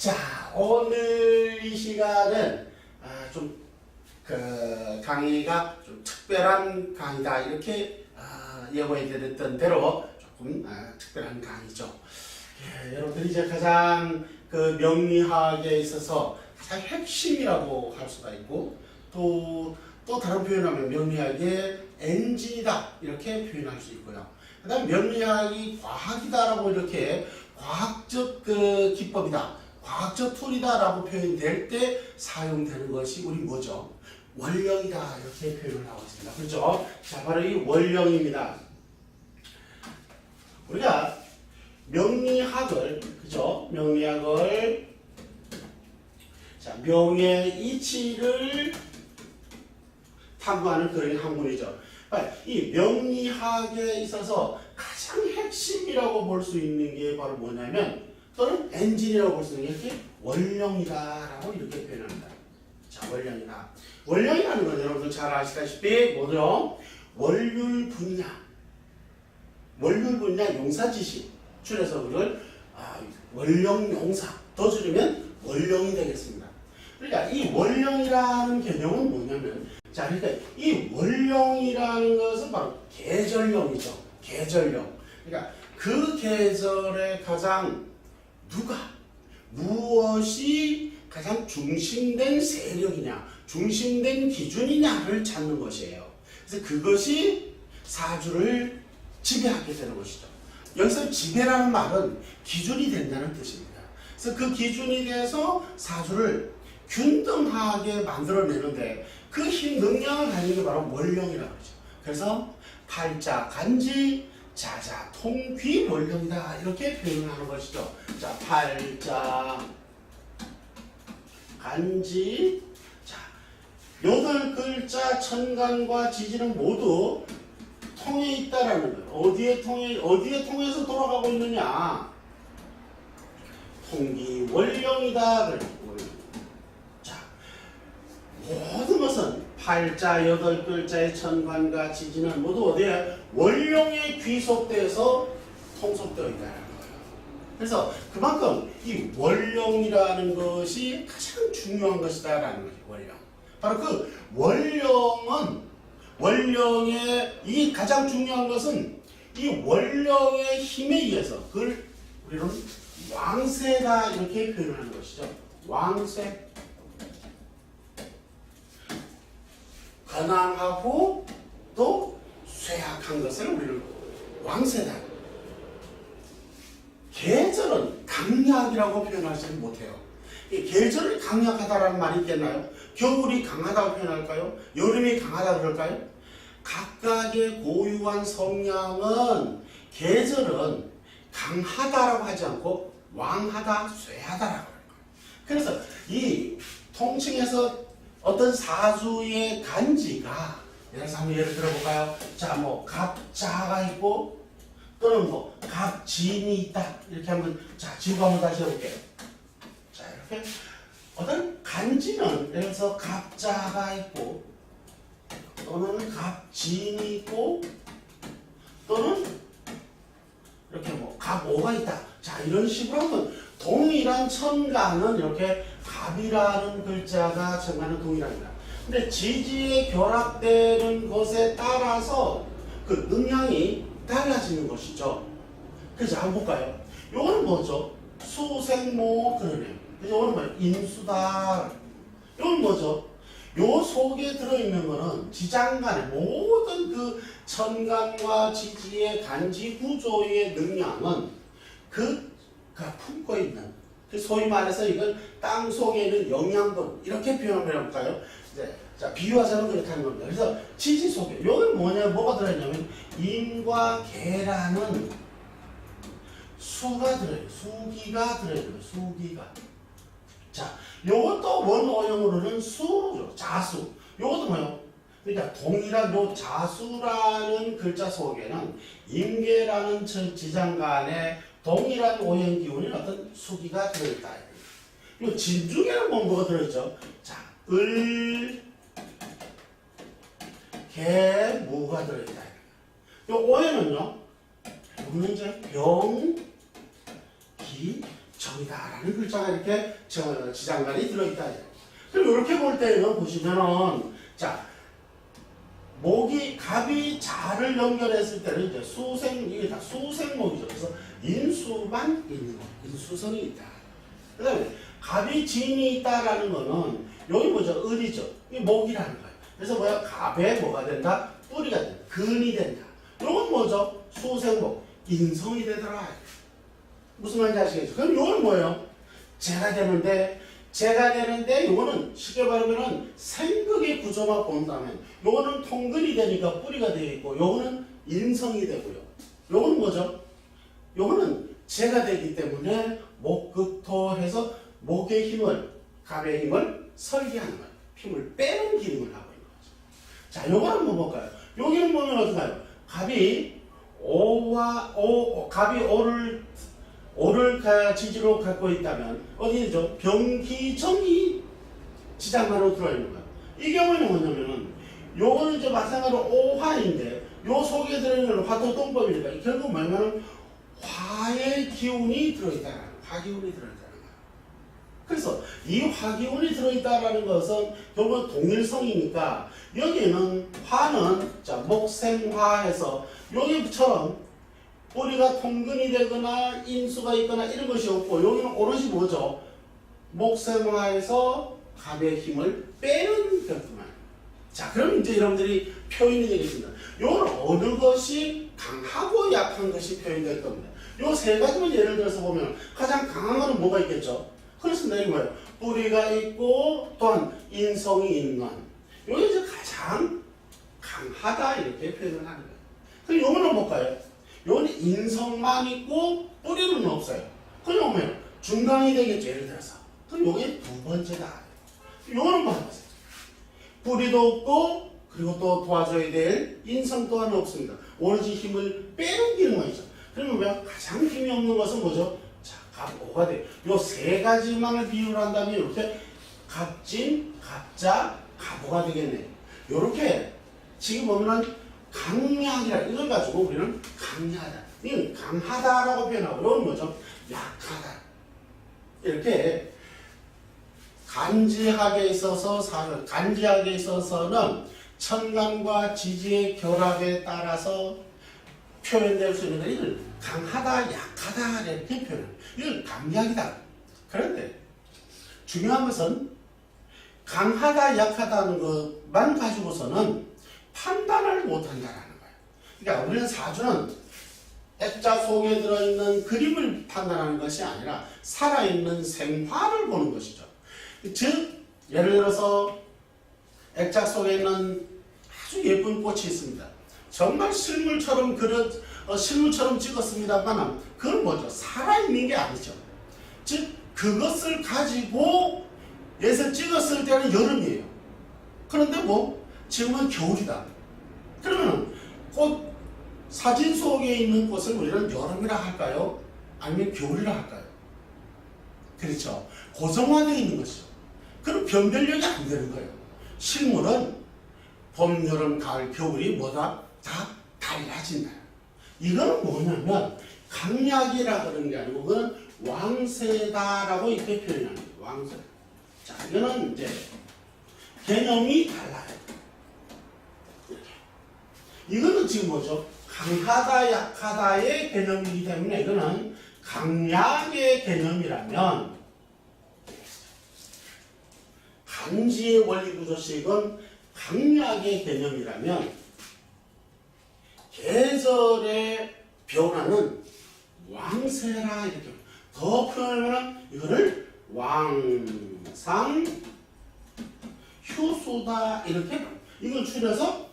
자, 오늘 이 시간은 강의가 좀 특별한 강의다 이렇게 예고해 드렸던 대로 조금 특별한 강의죠. 예, 여러분들이 이제 가장 그 명리학에 있어서 가장 핵심이라고 할 수가 있고 또 다른 표현하면 명리학의 엔진이다 이렇게 표현할 수 있고요. 그 다음 명리학이 과학이다라고 이렇게 과학적 그 기법이다, 과학적 툴이다라고 표현될 때 사용되는 것이 우리 뭐죠? 원령이다 이렇게 표현을 하고 있습니다. 그렇죠? 자, 바로 이 원령입니다. 우리가 명리학을 그죠? 명리학을 자, 명의 이치를 탐구하는 그런 학문이죠. 이 명리학에 있어서 가장 핵심이라고 볼 수 있는 게 바로 뭐냐면 또는 엔진이라고 볼 수 있는 게 이렇게 원령이다라고 이렇게 표현합니다. 자, 원령이다. 원령이라는 건 여러분들 잘 아시다시피 뭐죠? 원률 분야, 용사지시 줄여서 그걸 원령 용사 더 줄이면 원령이 되겠습니다. 그러니까 이 원령이라는 개념은 뭐냐면 자, 그러니까 이 원령이라는 것은 바로 계절령이죠. 계절령. 그러니까 그 계절에 가장 무엇이 가장 중심된 세력이냐, 중심된 기준이냐를 찾는 것이에요. 그래서 그것이 사주를 지배하게 되는 것이죠. 여기서 지배라는 말은 기준이 된다는 뜻입니다. 그래서 그 기준이 돼서 사주를 균등하게 만들어내는데 그 힘, 능력을 가지는 게 바로 원령이라고 하죠. 그래서 팔자, 간지, 자자, 통, 귀, 원령이다 이렇게 표현하는 것이죠. 자, 팔자, 간지, 자, 8글자 천간과 지지는 모두 통해 있다라는 거예요. 어디에 통해서 돌아가고 있느냐? 통기 원령이다. 자, 모든 것은 팔자 8글자의 천간과 지지는 모두 어디에? 원령에 귀속돼서 통속되어 있다는 거예요. 그래서 그만큼 이 원령이라는 것이 가장 중요한 것이다라는 거죠. 원령. 바로 그 원령의 이 가장 중요한 것은 이 원령의 힘에 의해서 그걸 우리는 왕세다 이렇게 표현하는 것이죠. 왕세. 건강하고 또 쇠약한 것을 우리는 왕세다. 계절은 강약이라고 표현하지는 못해요. 이 계절이 강약하다라는 말이 있겠나요? 겨울이 강하다고 표현할까요? 여름이 강하다고 그럴까요? 각각의 고유한 성향은 계절은 강하다라고 하지 않고 왕하다, 쇠하다라고 해요. 그래서 이 통칭에서 어떤 사주의 간지가 예를 들어볼까요? 자, 뭐 갑자가 있고 또는 뭐 갑진이 있다 이렇게 하면 자, 지우고 한번 다시 해볼게요. 자, 이렇게 어떤 간지는 예를 들어서 갑자가 있고 또는 갑진이 있고 또는 이렇게 뭐 갑오가 있다. 자, 이런 식으로 하면 동일한 천간은 이렇게 갑이라는 글자가 천간은 동일합니다. 근데 지지에 결합되는 것에 따라서 그 능량이 달라지는 것이죠. 그래서 한번 볼까요? 요거는 뭐죠? 수생모 그러네요. 요거는 뭐예요? 인수다. 요건 뭐죠? 요 속에 들어있는 거는 지장간의 모든 그 천간과 지지의 간지 구조의 능량은 그가 품고 있는 소위 말해서 이걸 땅 속에 있는 영양분 이렇게 표현을 해볼까요? 이제 자, 비유하자면 그렇다는 겁니다. 그래서 지지 속에 여기 뭐가 들어있냐면 인과 계라는 수가 들어있어요. 수기가 들어있어요. 수기가. 자, 요것도 원어용으로는 수죠. 자수. 요것도 뭐예요? 그러니까 동일한 요 자수라는 글자 속에는 임계라는 지장간에 동일한 오행 기운인 어떤 수기가 들어있다. 요 진중에는 뭐가 들어있죠? 자, 개, 무가 들어있다. 요 오행은요? 요거는 이제 병, 기, 정 인성이다라는 글자가 이렇게 지장간이 들어있다. 그럼 이렇게 볼 때는 보시면은 자 목이 갑이 자를 연결했을 때는 이제 수생 이게 다 수생목이죠. 그래서 인수만 있는 거, 인수성이 있다. 그다음에 갑이 진이 있다라는 거는 여기 뭐죠? 을이죠. 이 목이라는 거예요. 그래서 뭐야? 갑에 뭐가 된다? 뿌리가 된다. 근이 된다. 이건 뭐죠? 수생목, 인성이 되더라. 무슨 말인지 아시겠죠? 그럼 이건 뭐예요? 재가 되는데 이거는 쉽게 말하면은 생극의 구조만 본다면 요거는 통근이 되니까 뿌리가 되어 있고 요거는 인성이 되고요. 요거는 뭐죠? 요거는 재가 되기 때문에 목극토 해서 목의 힘을 갑의 힘을 설계하는 거예요. 힘을 빼는 기능을 하고 있는 거죠. 자, 요거 한번 볼까요? 여기는 보면 어떡해요? 갑이 오를 지지로 갖고 있다면 어디죠? 병기정이 지장간으로 들어있는 거예요. 이 경우는 뭐냐면은 요거는 이제 마찬가지로 오화인데 요 속에 들어있는 화토동법이니까 결국 뭐냐면 화의 기운이 들어있다는 거예요. 화기운이 들어있다는 거예요. 그래서 이 화기운이 들어있다는 것은 결국 동일성이니까 여기는 화는 자 목생화해서 여기처럼 뿌리가 통근이 되거나 인수가 있거나 이런 것이 없고 여기는 오롯이 뭐죠? 목생화에서 갑의 힘을 빼는 결과만. 자, 그럼 이제 여러분들이 표현이 되겠습니다. 요건 어느 것이 강하고 약한 것이 표현될 겁니다. 요 세 가지만 예를 들어서 보면 가장 강한 거는 뭐가 있겠죠? 그렇습니다. 이거 뭐예요? 뿌리가 있고 또한 인성이 있는. 요게 이제 가장 강하다 이렇게 표현을 하는 거예요. 그럼 요거는 뭘까요? 요거는 인성만 있고 뿌리는 없어요. 그럼 뭐예요? 중강이 되겠죠. 예를 들어서. 그럼 요게 두 번째다. 요거는 뭐 하세요? 뿌리도 없고 그리고 또 도와줘야 될 인성 또한 없습니다. 오로지 힘을 빼는 기능만 있죠. 그러면 왜 가장 힘이 없는 것은 뭐죠? 자, 갑오가 돼요. 요 세 가지만을 비유를 한다면 이렇게 갑진, 갑자, 갑오가 되겠네요. 요렇게 지금 보면은 강약이라 이걸 가지고 우리는 강하다. 이건 강하다라고 표현하고 이건 뭐죠? 약하다. 이렇게 간지하게 있어서는 천간과 지지의 결합에 따라서 표현될 수 있는 이걸 강하다, 약하다 이렇게 표현합니다. 이건 강약이다. 그런데 중요한 것은 강하다, 약하다는 것만 가지고서는 판단을 못한다라는 거예요. 그러니까 우리는 사주는 액자 속에 들어있는 그림을 판단하는 것이 아니라 살아있는 생화를 보는 것이죠. 즉 예를 들어서 액자 속에 있는 아주 예쁜 꽃이 있습니다. 정말 실물처럼 찍었습니다만 그건 뭐죠? 살아있는 게 아니죠. 즉 그것을 가지고 예서 찍었을 때는 여름이에요. 그런데 지금은 겨울이다. 그러면 사진 속에 있는 꽃을 우리는 여름이라 할까요? 아니면 겨울이라 할까요? 그렇죠. 고정화되어 있는 것이죠. 그럼 변별력이 안 되는 거예요. 식물은 봄, 여름, 가을, 겨울이 다 달라진다. 이거는 뭐냐면 강약이라 그런 게 아니고 그건 왕세다라고 이렇게 표현합니다. 왕세. 자, 이거는 이제 개념이 달라요. 이거는 지금 뭐죠? 강하다, 약하다의 개념이기 때문에 이거는 강약의 개념이라면 간지의 원리구조식은 강약의 개념이라면 계절의 변화는 왕세라 이렇게 더 표현하면 이거를 왕상 효수다 이렇게 이걸 줄여서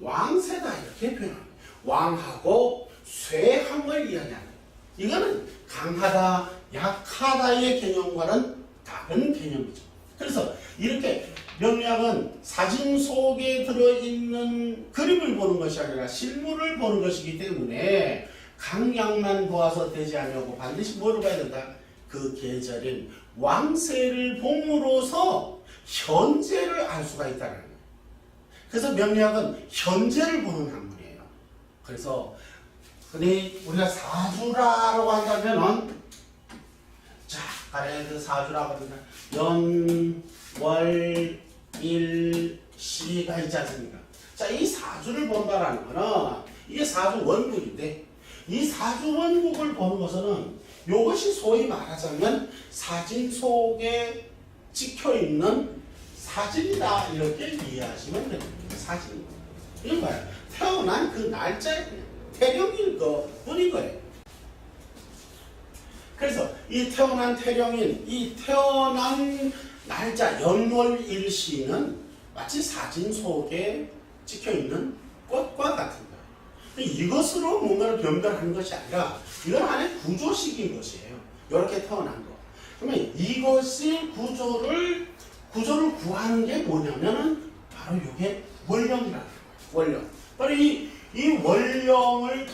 왕세다 이렇게 표현합니다. 왕하고 쇠함을 이야기하는 이거는 강하다 약하다의 개념과는 다른 개념이죠. 그래서 이렇게 명리학은 사진 속에 들어있는 그림을 보는 것이 아니라 실물을 보는 것이기 때문에 강약만 보아서 되지 않냐고 반드시 뭐를 봐야 된다? 그 계절인 왕세를 봄으로써 현재를 알 수가 있다는 거예요. 그래서 명리학은 현재를 보는 학문이에요. 그래서 흔히 우리가 사주라고 한다면은 자 아래 그 사주라고 하니까 연, 월, 일, 시가 있지 않습니까? 자, 이 사주를 본다라는 거는 이게 사주 원국인데 이 사주 원국을 보는 것은 이것이 소위 말하자면 사진 속에 찍혀있는 사진이다 이렇게 이해하시면 됩니다. 사진. 이건 뭐야? 태어난 그 날짜에 태령일 것 뿐인 거예요. 그래서 이 태어난 태령인 이 태어난 날짜 연월일시는 마치 사진 속에 찍혀있는 꽃과 같은 거예요. 이것으로 뭔가를 변별하는 것이 아니라 이건 하나의 구조식인 것이에요. 이렇게 태어난 거. 그러면 이것이 구조를 구하는 게 뭐냐면은 바로 이게 원령이라는 거예요. 원령. 바로 이 원령을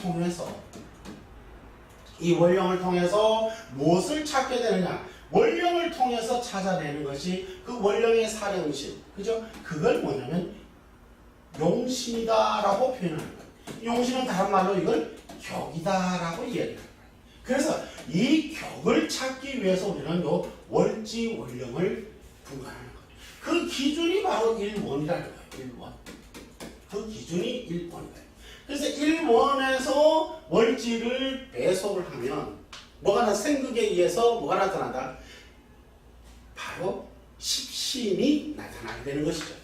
통해서 무엇을 찾게 되느냐? 원령을 통해서 찾아내는 것이 그 원령의 사령신. 그죠? 그걸 뭐냐면 용신이다라고 표현하는 거예요. 용신은 다른 말로 이걸 격이다라고 이야기하는 거예요. 그래서 이 격을 찾기 위해서 우리는 요 월지 원령을 분간하는 거예요. 그 기준이 바로 1원이라는 거예요. 1원. 그 기준이 1원이에요. 그래서 1원에서 월지를 배속을 하면 뭐가 생극에 의해서 뭐가 나타난다? 바로 십신이 나타나게 되는 것이죠.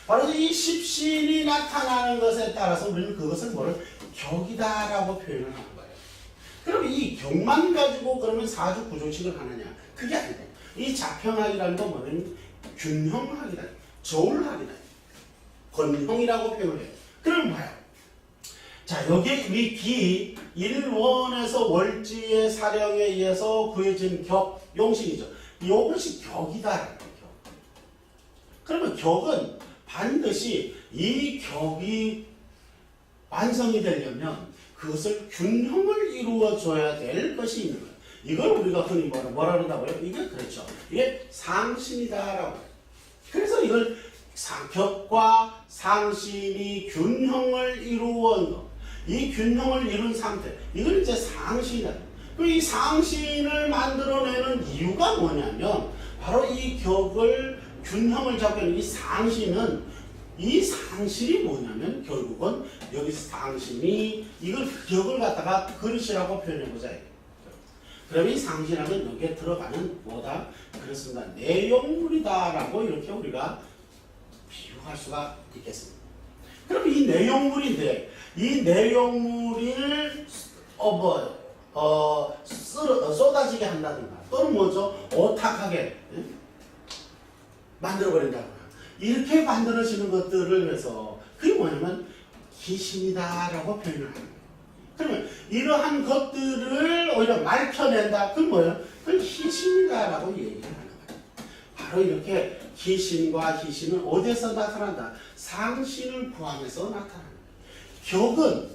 바로 이 십신이 나타나는 것에 따라서 우리는 그것을 뭐를 격이다라고 표현을 하는 거예요. 그럼 이 격만 가지고 그러면 사주 구조식을 하느냐? 그게 아니다. 이 자평학이라는 건 뭐냐면 균형학이다. 저울학이다. 건형이라고 표현을 해요. 그럼 뭐예요? 자, 여기 이 기, 1원에서 월지의 사령에 의해서 구해진 격, 용신이죠. 이것이 격이다라는 거예요. 그러면 격은 반드시 이 격이 완성이 되려면 그것을 균형을 이루어줘야 될 것이 있는 거예요. 이걸 우리가 흔히 뭐라 그런다고요? 이게 그렇죠. 이게 상신이다라고 해요. 그래서 이걸 격과 상신이 균형을 이루은 것. 이 균형을 이룬 상태. 이걸 이제 상신이다. 이 상신을 만들어내는 이유가 뭐냐면 바로 이 격을 균형을 잡고 있는 이 상신이 뭐냐면 결국은 여기 상신이 이걸 격을 갖다가 그릇이라고 표현해보자. 그럼 이 상신하면 여기에 들어가는 뭐다? 그렇습니다. 내용물이다라고 이렇게 우리가 비유할 수가 있겠습니다. 그럼 이 내용물인데 이 내용물을 쏟아지게 한다든가 또는 뭐죠? 오탁하게 만들어버린다거나 이렇게 만들어지는 것들을 해서 그게 뭐냐면 기신이다라고 표현을 하는 거예요. 그러면 이러한 것들을 오히려 밝혀낸다. 그건 뭐예요? 그건 희신이다라고 얘기를 하는 거예요. 바로 이렇게 기신과 희신은 어디에서 나타난다? 상신을 포함해서 나타나는 거예요. 격은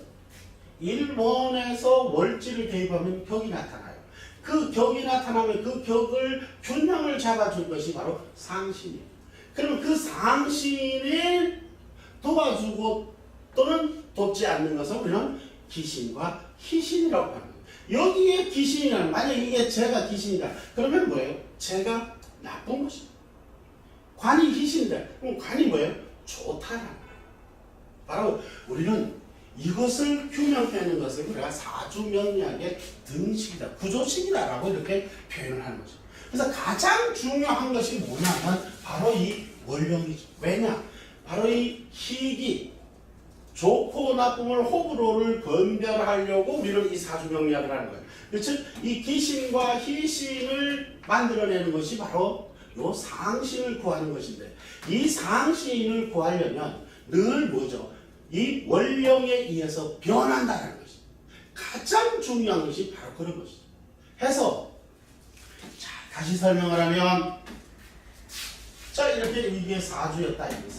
1원에서 월지를 대입하면 격이 나타나요. 그 격이 나타나면 그 격을 균형을 잡아줄 것이 바로 상신이에요. 그러면 그 상신을 도와주고 또는 돕지 않는 것을 우리는 기신과 희신이라고 하는 거예요. 여기에 기신이라는, 만약 이게 제가 기신이다. 그러면 뭐예요? 제가 나쁜 것이다. 관이 희신이다. 그럼 관이 뭐예요? 좋다라는 거예요. 바로 우리는 이것을 균형하는 것을 우리가 사주명리학의 등식이다, 구조식이다라고 이렇게 표현을 하는 거죠. 그래서 가장 중요한 것이 뭐냐면 바로 이 원령이죠. 왜냐? 바로 이 희기, 좋고 나쁨을 호불호를 분별하려고 우리는 이 사주명리학을 하는 거예요. 즉, 이 기신과 희신을 만들어내는 것이 바로 요 상신을 구하는 것인데, 이 상신을 구하려면 늘 뭐죠? 이 원령에 의해서 변한다는 것이 가장 중요한 것이 바로 그런 것이죠. 해서 자, 다시 설명을 하면 자, 이렇게 이게 사주였다. 이게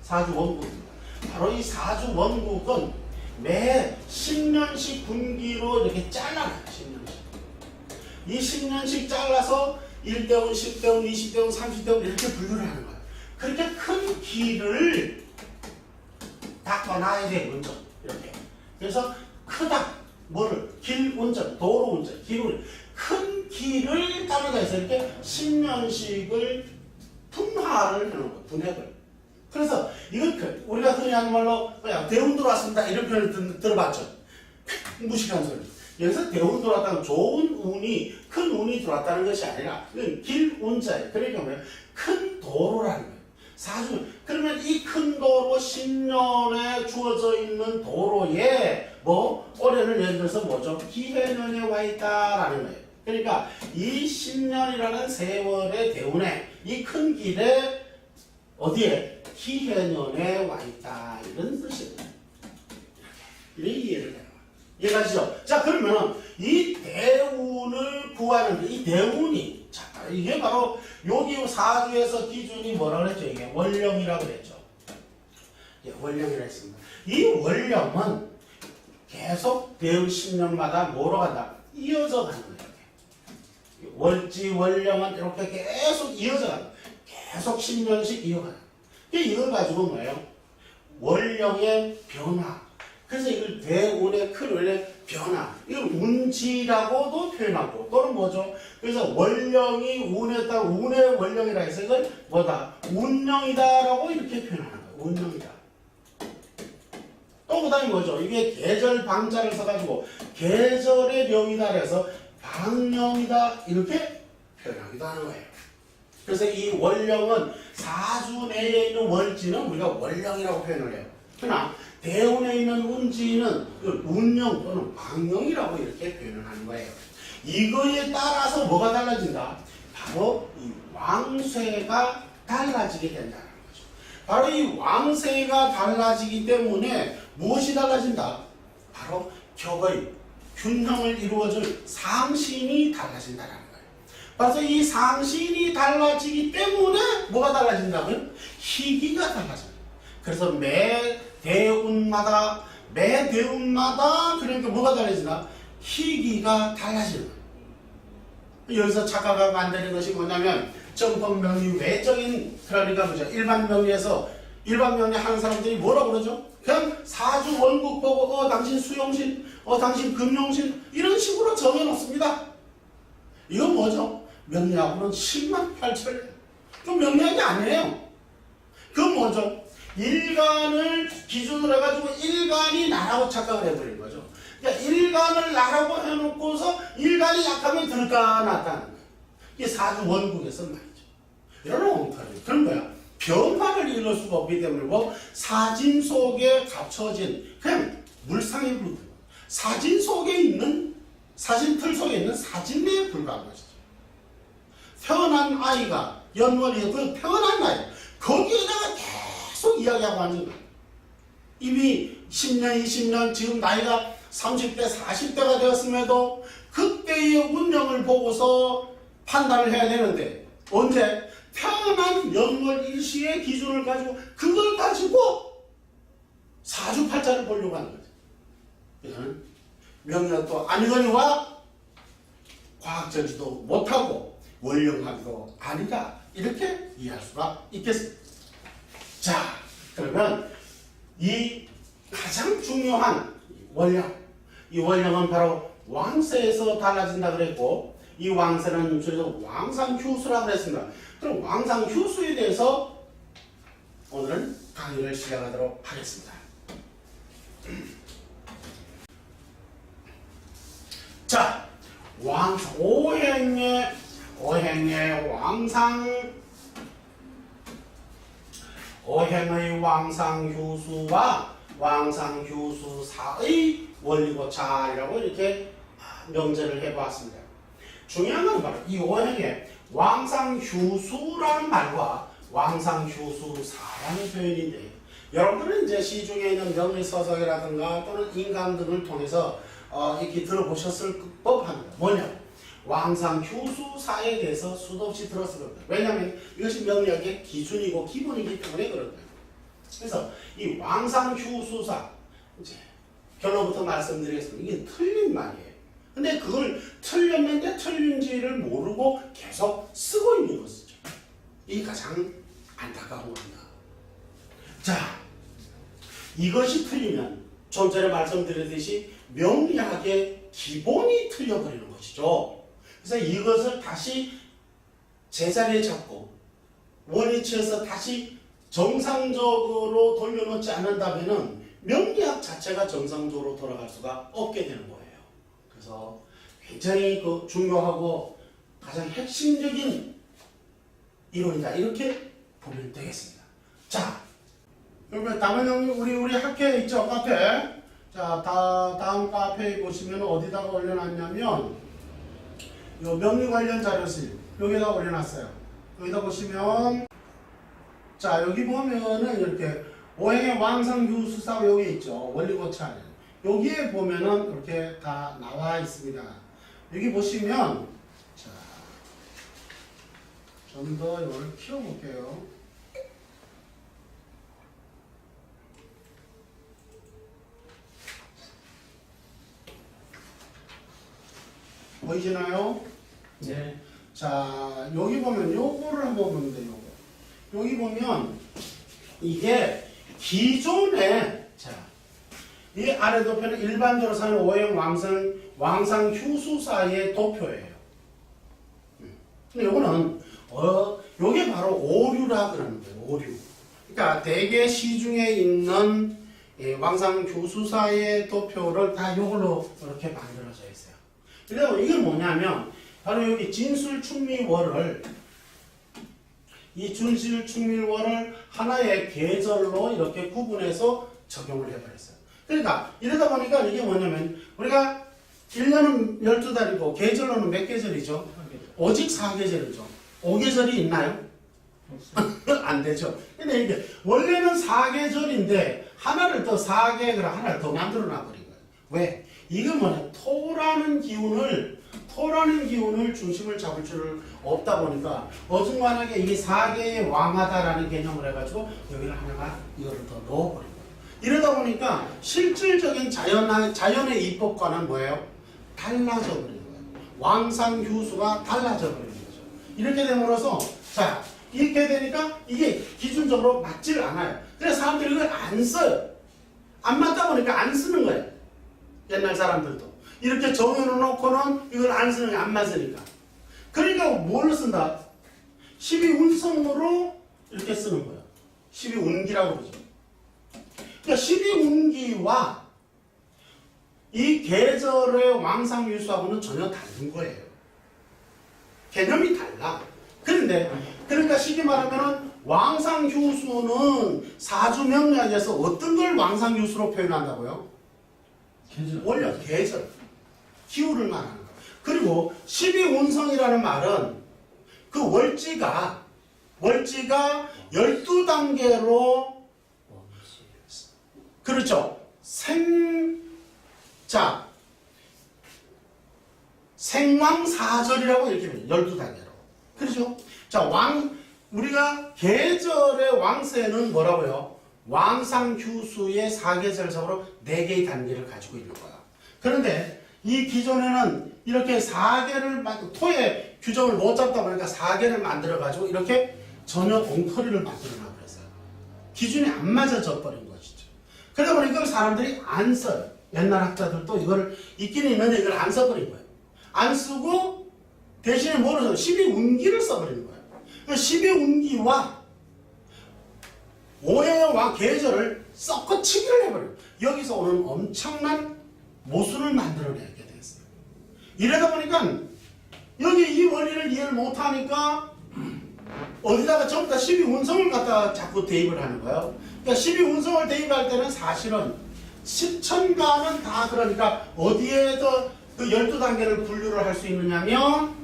사주 원국입니다. 바로 이 사주 원국은 매 10년씩 분기로 이렇게 잘라놔요. 10년씩. 이 10년씩 잘라서 1대운, 10대운, 20대운, 30대운 이렇게 분류를 하는 거예요. 그렇게 큰 길을 닦아놔야 돼, 먼저. 이렇게. 그래서 크다. 뭐를? 길 운전, 도로 운전, 길 운전. 큰 기를 따르다 해서 이렇게 10년씩을 분화를 해놓은 거예요. 분해를. 그래서 이건 우리가 흔히 하는 말로 그냥 대운 들어왔습니다. 이런 표현을 들어봤죠. 무식한 소리. 여기서 대운 들어왔다는 좋은 운이, 큰 운이 들어왔다는 것이 아니라 이건 길운자예요. 그러니까 뭐예요? 큰 도로라는 거예요. 사주. 그러면 이 큰 도로 10년에 주어져 있는 도로에 뭐 올해는 예를 들어서 뭐죠? 기해년에 와 있다라는 거예요. 그러니까 이 10년이라는 세월의 대운에 이 큰 길에 어디에? 기해년에 와 있다. 이런 뜻입니다. 이렇게 이해를 해요. 이해가시죠? 자, 그러면 이 대운을 구하는데 이 대운이 자, 이게 바로 여기 사주에서 기준이 뭐라고 그랬죠? 이게 월령이라고 그랬죠. 예, 월령이라고 했습니다. 이 월령은 계속 대운 10년마다 뭐로 간다? 이어져 가는 거예요. 월지 월령은 이렇게 계속 이어져 간다. 계속 10년씩 이어가요. 이걸 가지고 뭐예요? 월령의 변화. 그래서 이걸 대운의 큰 원래 변화. 이걸 운지라고도 표현하고 또는 뭐죠? 그래서 월령이 운에다 운의 월령이라 해서 이걸 뭐다? 운령이다라고 이렇게 표현하는 거예요. 운령이다. 또 그다음에 뭐죠? 이게 계절 방자를 써가지고 계절의 명이다 그래서 방령이다 이렇게 표현하기도 하는 거예요. 그래서 이 월령은 사주 내에 있는 월지는 우리가 월령이라고 표현을 해요. 그러나 대운에 있는 운지는 운령 또는 방령이라고 이렇게 표현을 하는 거예요. 이거에 따라서 뭐가 달라진다? 바로 이 왕쇠가 달라지게 된다는 거죠. 바로 이 왕쇠가 달라지기 때문에 무엇이 달라진다? 바로 격의 균형을 이루어줄 상신이 달라진다는 거예요. 그래서 이 상신이 달라지기 때문에 뭐가 달라진다고요? 희기가 달라져요. 그래서 매 대운마다 그러니까 뭐가 달라진다? 희기가 달라지는 거예요. 여기서 작가가 만드는 것이 뭐냐면 정법명리 외적인 그러니까 뭐죠? 일반 명리에서 일반 명리 하는 사람들이 뭐라고 그러죠? 그냥 사주 원국 보고 당신 수용신, 당신 금용신 이런 식으로 정해놓습니다. 이건 뭐죠? 명리하고는 10만 8천. 그 명리학이 아니에요. 그건 뭐죠? 일간을 기준으로 해가지고 일간이 나라고 착각을 해버린 거죠. 그러니까 일간을 나라고 해놓고서 일간이 약하면 들까 낫다는 거예요. 이게 사주 원국에서 말이죠. 이런 엉터리. 그런 거야. 변화를 이룰 수가 없기 때문에 뭐 사진 속에 갖춰진 그냥 물상에 불과한 사진 속에 있는 사진 틀 속에 있는 사진에 불과한 것이죠. 태어난 아이가 연월이 그 태어난 아이 거기에다가 계속 이야기하고 하는 거예요. 이미 10년, 20년 지금 나이가 30대, 40대가 되었음에도 그때의 운명을 보고서 판단을 해야 되는데 언제? 태어난 연월 일시의 기준을 가지고 그걸 가지고 사주팔자를 보려고 하는 거죠. 이거는 명리학도 아니거니와 과학적이지도 못하고 원령학도 아니다. 이렇게 이해할 수가 있겠습니다. 자, 그러면 이 가장 중요한 원령, 이 원령은 바로 왕세에서 달라진다 그랬고 이 왕세는 저희도 왕상휴수라고 그랬습니다. 그럼 왕상휴수에 대해서 오늘은 강의를 시작하도록 하겠습니다. 자, 오행의 왕상휴수와 왕상휴수사의 원리고찰이라고 이렇게 명제를 해보았습니다. 중요한 건 바로 이 오행의 왕상휴수라는 말과 왕상휴수사라는 표현인데 여러분들은 이제 시중에 있는 명리서적이라든가 또는 인강 등을 통해서 이렇게 들어보셨을 법합니다. 뭐냐? 왕상휴수사에 대해서 수도 없이 들었을 겁니다. 왜냐하면 이것이 명리학의 기준이고 기본이기 때문에 그런 거예요. 그래서 이 왕상휴수사 이제 결론부터 말씀드리겠습니다. 이게 틀린 말이에요. 근데 그걸 틀렸는데 틀린지를 모르고 계속 쓰고 있는 것이죠. 이게 가장 안타까운 겁니다. 자, 이것이 틀리면 좀 전에 말씀드렸듯이 명리학의 기본이 틀려버리는 것이죠. 그래서 이것을 다시 제자리에 잡고 원위치에서 다시 정상적으로 돌려놓지 않는다면은 명리학 자체가 정상적으로 돌아갈 수가 없게 되는 거예요. 그래서 굉장히 중요하고 가장 핵심적인 이론이다. 이렇게 보면 되겠습니다. 자, 그러면 다음은 우리 학회에 있죠, 카페. 자, 다음 카페에 보시면 어디다가 올려놨냐면 요 명리 관련 자료실 여기다 올려놨어요. 여기다 보시면 자, 여기 보면은 이렇게 오행의 왕상유수사 여기 있죠. 원리고찰. 여기에 보면은 이렇게 다 나와 있습니다. 여기 보시면 자, 좀 더 이걸 키워볼게요. 보이시나요? 네. 자, 여기 보면 요거를 한번 보면 돼요. 여기 보면 이게 기존에 자, 이 아래 도표는 일반적으로 사는 오행 왕상 휴수사의 도표예요. 근데 요거는 요게 바로 오류라 그러는 거예요. 오류. 그러니까 대개 시중에 있는 왕상 휴수사의 도표를 다 요걸로 이렇게 만들어져 있어요. 그래서 이게 뭐냐면 바로 여기 진술충미월을 이 진술충미월을 하나의 계절로 이렇게 구분해서 적용을 해버렸어요. 그러니까 이러다 보니까 이게 뭐냐면 우리가 1년은 12달이고 계절로는 몇 계절이죠? 오직 4계절이죠. 5계절이 있나요? 안 되죠. 근데 이게 원래는 4계절인데 하나를 더 4계절 하나를 더 만들어 놔버린 거예요. 왜? 이거 뭐냐? 토라는 기운을 중심을 잡을 줄 없다 보니까 어중간하게 이게 4계의 왕하다라는 개념을 해가지고 여기를 하나가 이거를 더 넣어버린 거예요. 이러다 보니까 실질적인 자연의 입법과는 뭐예요? 달라져 버린 거예요. 왕상휴수가 달라져 버리는 거죠. 이렇게 됨으로써 자, 이렇게 되니까 이게 기준적으로 맞질 않아요. 그래서 사람들이 이걸 안 써요. 안 맞다 보니까 안 쓰는 거예요. 옛날 사람들도. 이렇게 정해놓고는 이걸 안 쓰는 게 안 맞으니까. 그러니까 뭘 쓴다? 12운성으로 이렇게 쓰는 거예요. 12운기라고 그러죠. 그러니까 12운기와 이 계절의 왕상유수하고는 전혀 다른 거예요. 개념이 달라. 그런데 그러니까 쉽게 말하면 왕상유수는 사주명리학에서 어떤 걸 왕상유수로 표현한다고요? 계절. 원래 계절, 기후를 말하는 거예요. 그리고 12운성이라는 말은 그 월지가 12단계로 그렇죠. 생왕사절이라고 이렇게 해요. 12단계로. 그렇죠? 자, 우리가 계절의 왕세는 뭐라고요? 왕상휴수의 4계절적으로 4개의 단계를 가지고 있는 거야. 그런데 이 기존에는 이렇게 4개를 토의 규정을 못 잡다 보니까 4개를 만들어가지고 이렇게 전혀 엉터리를 만들어놔 버렸어요. 기준이 안 맞아져 버린 것이죠. 그러다 보니까 사람들이 안 써요. 옛날 학자들도 이걸 있기는 있는데 이걸 안 써버린 거예요. 안 쓰고 대신에 뭐를 써요? 12운기를 써버리는 거예요. 12운기와 오해의 왕 계절을 섞어치기를 해버려요. 여기서 오는 엄청난 모순을 만들어내게 됐어요. 이러다 보니까 여기 이 원리를 이해를 못하니까 어디다가 전부 다 12운성을 갖다 자꾸 대입을 하는 거예요. 그러니까 12운성을 대입할 때는 사실은 10천간은 다 그러니까 어디에서 그 12단계를 분류를 할 수 있느냐면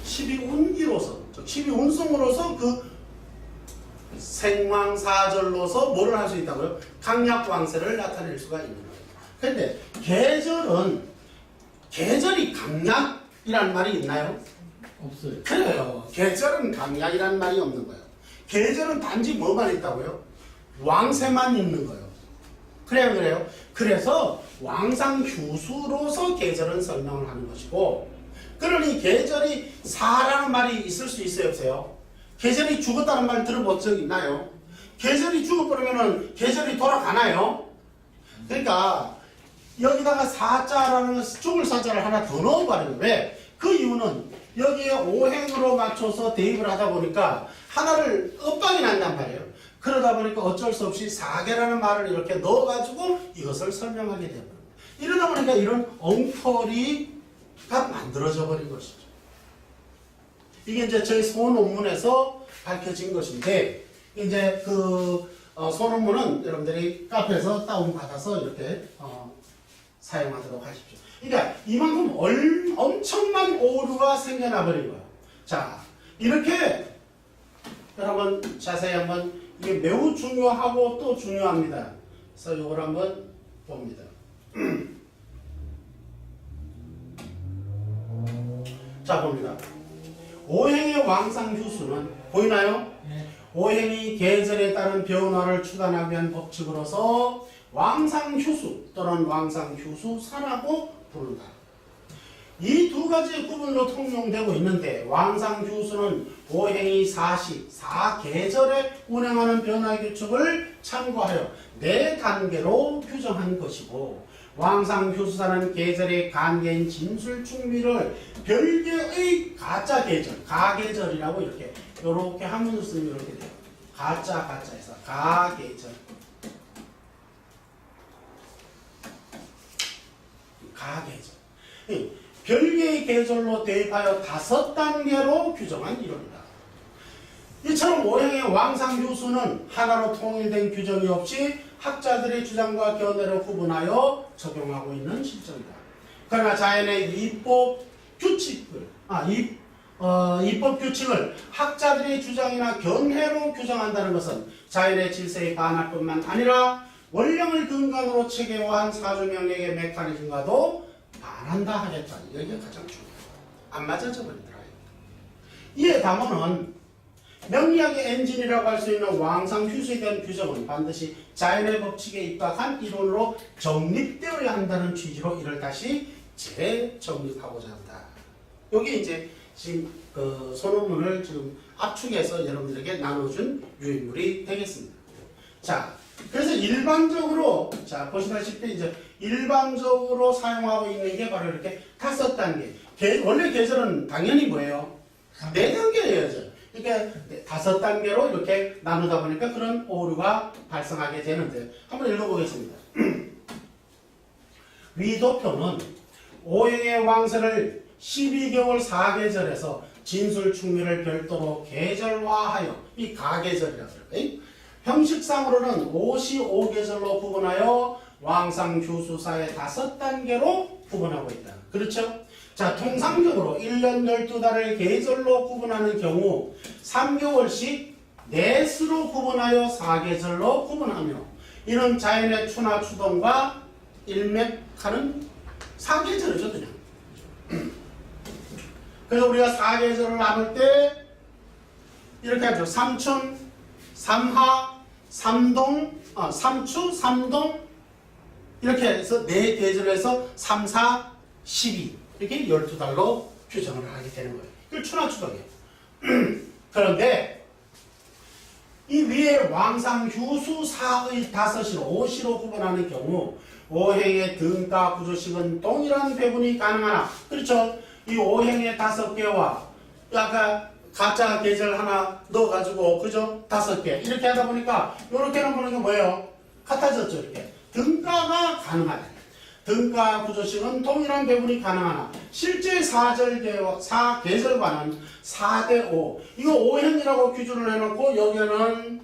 12운기로서 12운성으로서 그 생왕사절로서 뭐를 할 수 있다고요? 강약왕세를 나타낼 수가 있는 거예요. 그런데 계절이 강약이라는 말이 있나요? 없어요. 그래요. 계절은 강약이라는 말이 없는 거예요. 계절은 단지 뭐만 있다고요? 왕세만 있는 거예요. 그래요. 그래서 왕상휴수로서 계절은 설명을 하는 것이고, 그러니 계절이 사라는 말이 있을 수 있어요, 없어요? 계절이 죽었다는 말 들어본 적 있나요? 계절이 죽어버리면 계절이 돌아가나요? 그러니까 여기다가 사자라는 죽을 사자를 하나 더 넣어버려요. 왜? 그 이유는 여기에 오행으로 맞춰서 대입을 하다 보니까 하나를 엇박이 난단 말이에요. 그러다 보니까 어쩔 수 없이 사계라는 말을 이렇게 넣어가지고 이것을 설명하게 되어버립니다. 이러다 보니까 이런 엉터리가 만들어져 버린 것이죠. 이게 이제 저희 소논문에서 밝혀진 것인데, 이제 그 소논문은 여러분들이 카페에서 다운받아서 이렇게 사용하도록 하십시오. 그러니까 이만큼 엄청난 오류가 생겨나 버린 거예요. 자, 이렇게 여러분 자세히 한번, 이게 매우 중요하고 또 중요합니다. 그래서 이걸 한번 봅니다. 자, 봅니다. 오행의 왕상휴수는 보이나요? 네. 오행이 계절에 따른 변화를 추단하기 위한 법칙으로서 왕상휴수 또는 왕상휴수사라고 부른다. 이 두 가지 구분으로 통용되고 있는데, 왕상휴수는 오행이 사계절에 운행하는 변화 규칙을 참고하여 4단계로 규정한 것이고, 왕상휴수사는 계절의 관계인 진술충미를 별개의 가짜 계절, 가계절이라고 이렇게 한문으로 쓰면 이렇게 돼요. 가짜에서 가계절. 가계절. 별개의 계절로 대입하여 5단계로 규정한 이론이다. 이처럼 오행의 왕상휴수는 하나로 통일된 규정이 없이 학자들의 주장과 견해를 구분하여 적용하고 있는 실정이다. 그러나 자연의 이법 규칙을 학자들의 주장이나 견해로 규정한다는 것은 자연의 질서에 반할 뿐만 아니라 원령을 근간으로 체계화한 사주명령의 메커니즘과도 반한다 하겠다. 여기가 가장 중요해요. 안 맞아져 버리더라. 이에 담원은 명리학의 엔진이라고 할 수 있는 왕상휴수에 대한 규정은 반드시 자연의 법칙에 입각한 이론으로 정립되어야 한다는 취지로 이를 다시 재정립하고자 한다. 여기 이제 지금 그 소논문을 지금 압축해서 여러분들에게 나눠준 유인물이 되겠습니다. 자, 그래서 일반적으로, 자, 보시다시피 이제 일반적으로 사용하고 있는 게 바로 이렇게 5단계. 원래 계절은 당연히 뭐예요? 4단계여야죠. 그러니까 5단계로 이렇게 나누다 보니까 그런 오류가 발생하게 되는데, 한번 읽어보겠습니다. 위도표는 오행의 왕세를 12개월 4계절에서 진술충미를 별도로 계절화하여, 이 가계절이라고 그럴까요? 형식상으로는 55계절로 구분하여 왕상휴수사의 5단계로 구분하고 있다. 그렇죠? 자, 통상적으로 1년 12달을 계절로 구분하는 경우 3개월씩 넷으로 구분하여 4계절로 구분하며, 이는 자연의 추나 추동과 일맥하는 4계절이죠, 그냥. 그래서 우리가 4계절을 나눌 때 이렇게 하죠. 삼춘, 삼하, 삼동, 삼추, 삼동, 이렇게 해서 4계절에서 3, 4, 12 이렇게 12달로 규정을 하게 되는 거예요. 이걸 추나추동이에요. 그런데 이 위에 왕상휴수사의 5시로 5시로 구분하는 경우 오행의 등가 구조식은 동일한 배분이 가능하나, 그렇죠? 이 오행의 5개와 아까 가짜 계절 하나 넣어가지고, 그죠? 5개 이렇게 하다 보니까 이렇게는 보는 게 뭐예요? 같아졌죠. 이렇게 등가가 가능하다. 등가 구조식은 동일한 배분이 가능하나 실제 4계절과는 4대5, 이거 오행이라고 기준을 해놓고 여기는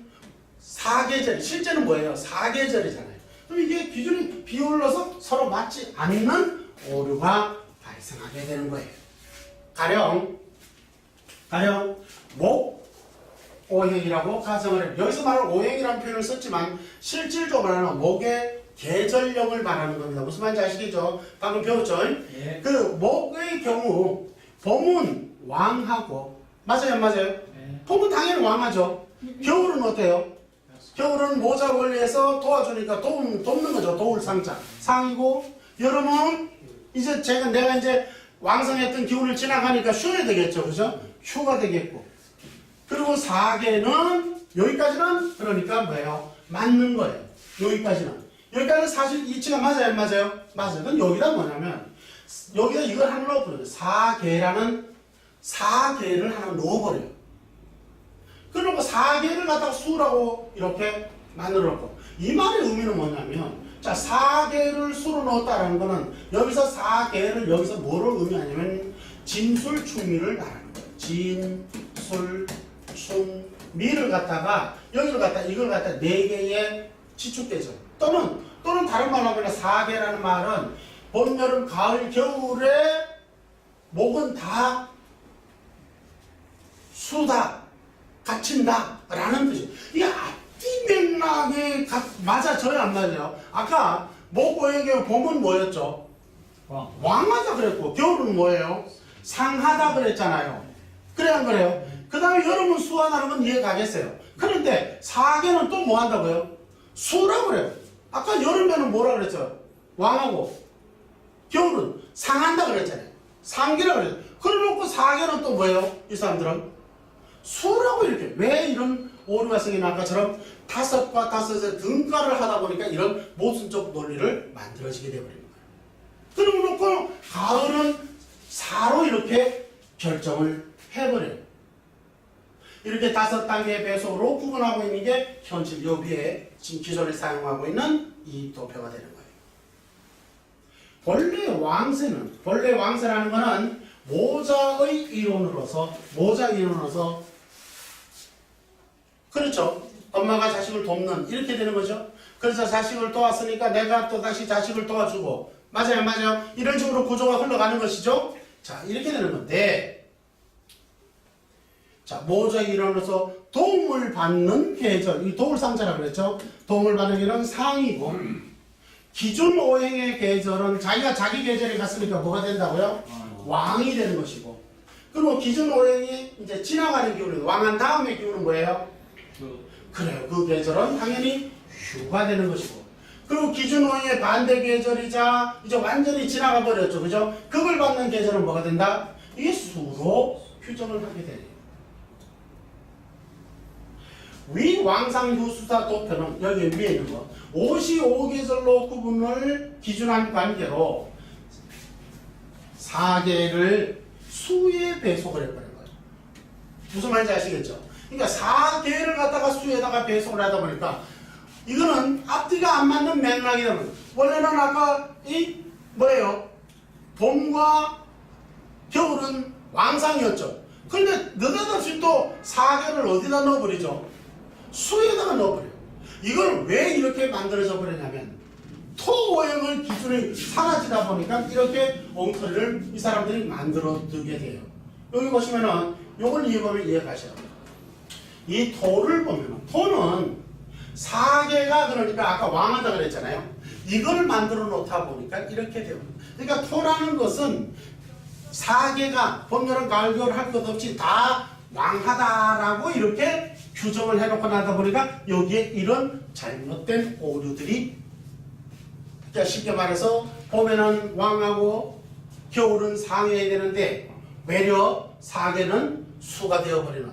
4계절, 실제는 뭐예요? 4계절이잖아요. 그럼 이게 기준이 비올라서 서로 맞지 않는 오류가 발생하게 되는 거예요. 가령 목 오행이라고 가정을 해요. 여기서 말하는 오행이라는 표현을 썼지만 실질적으로는 목의 계절령을 말하는 겁니다. 무슨 말인지 아시겠죠? 방금 배웠죠? 예. 그 목의 경우 봄은 왕하고, 맞아요, 안 맞아요? 예. 봄은 당연히 왕하죠. 겨울은 어때요? 겨울은 모자 원리에서 도와주니까 돕는 거죠. 도울 상자 상이고, 여름은 이제 내가 이제 왕성했던 기운을 지나가니까 쉬어야 되겠죠, 그죠? 휴가 되겠고, 그리고 4계는 여기까지는 그러니까 뭐예요? 맞는 거예요. 여기까지는 사실 이치가 맞아요, 안 맞아요? 맞아요. 그럼 여기다 뭐냐면 여기다 이걸 하나 넣어버려요. 사계를 하나 넣어버려요. 그리고 사계를 갖다가 수라고 이렇게 만들어 놓고, 이 말의 의미는 뭐냐면, 자, 사계를 수로 넣었다라는 거는 여기서 사계를 여기서 뭐를 의미하냐면 진술충미를 말하는 거예요. 진술충미를 갖다가 여기를 갖다 이걸 갖다 네 개의 지축대죠. 또는 다른 말로 하면 사계라는 말은 봄, 여름, 가을, 겨울에 목은 다 수다, 갇힌다 라는 뜻이에요. 이 앞뒤 맥락이 맞아져야 안 맞아요. 아까 목오행의 봄은 뭐였죠? 왕하다 그랬고, 겨울은 뭐예요? 상하다 그랬잖아요. 그래 안 그래요? 그 다음에 여름은 수하다는 건 이해 가겠어요. 그런데 사계는 또 뭐 한다고요? 수라고 그래요. 아까 여름에는 뭐라 그랬죠? 왕하고, 겨울은 상한다 그랬잖아요. 상기라 그랬죠. 그래놓고 사계는 또 뭐예요? 이 사람들은 수라고 이렇게. 왜 이런 오류가 생기나? 아까처럼 다섯과 다섯의 등가를 하다 보니까 이런 모순적 논리를 만들어지게 되어버립니다. 그러고 놓고 가을은 사로 이렇게 결정을 해버려요. 이렇게 5단계의 배속으로 구분하고 있는 게 현실 요비에 지금 기존에 사용하고 있는 이 도표가 되는 거예요. 본래 왕세라는 것은 모자의 이론으로서 그렇죠. 엄마가 자식을 돕는 이렇게 되는 거죠. 그래서 자식을 도왔으니까 내가 또 다시 자식을 도와주고, 맞아요. 이런 식으로 구조가 흘러가는 것이죠. 자, 이렇게 되는 건데, 자, 모자의 이론으로서 도움을 받는 계절, 이 도울상자라고 그랬죠. 도움을 받는 계절은 상이고, 기준 오행의 계절은 자기가 자기 계절에 갔으니까 뭐가 된다고요? 왕이 되는 것이고, 그리고 기준 오행이 이제 지나가는 기운은 왕한 다음의 기운은 뭐예요? 그래요. 그 계절은 당연히 휴가 되는 것이고, 그리고 기준 오행의 반대 계절이자 이제 완전히 지나가 버렸죠. 그죠? 그걸 받는 계절은 뭐가 된다? 이게 수로 규정을 하게 돼요. 위 왕상휴수사 도표는 여기 위에 있는 거 55계절로 구분을 기준한 관계로 사계를 수에 배속을 해버린 거예요. 무슨 말인지 아시겠죠? 그러니까 사계를 갖다가 수에다가 배속을 하다 보니까 이거는 앞뒤가 안 맞는 맥락이라는, 원래는 아까 이 뭐예요? 봄과 겨울은 왕상이었죠. 그런데 느닷없이 또 사계를 어디다 넣어버리죠? 수에다가 넣어버려요. 이걸 왜 이렇게 만들어져 버렸냐면 토오행을 기준이 사라지다 보니까 이렇게 엉터리를 이 사람들이 만들어 두게 돼요. 여기 보시면은 요걸 이해보면 이해가셔요. 이 토를 보면은 토는 사계가 그러니까 아까 왕하다 그랬잖아요. 이걸 만들어 놓다 보니까 이렇게 돼요. 그러니까 토라는 것은 사계가 봄, 여름, 가을, 겨울 할 것 없이 다 왕하다라고 이렇게 규정을 해놓고 나다 보니까 여기에 이런 잘못된 오류들이, 그러니까 쉽게 말해서 봄에는 왕하고 겨울은 상해야 되는데 외려 사계는 수가 되어버리는,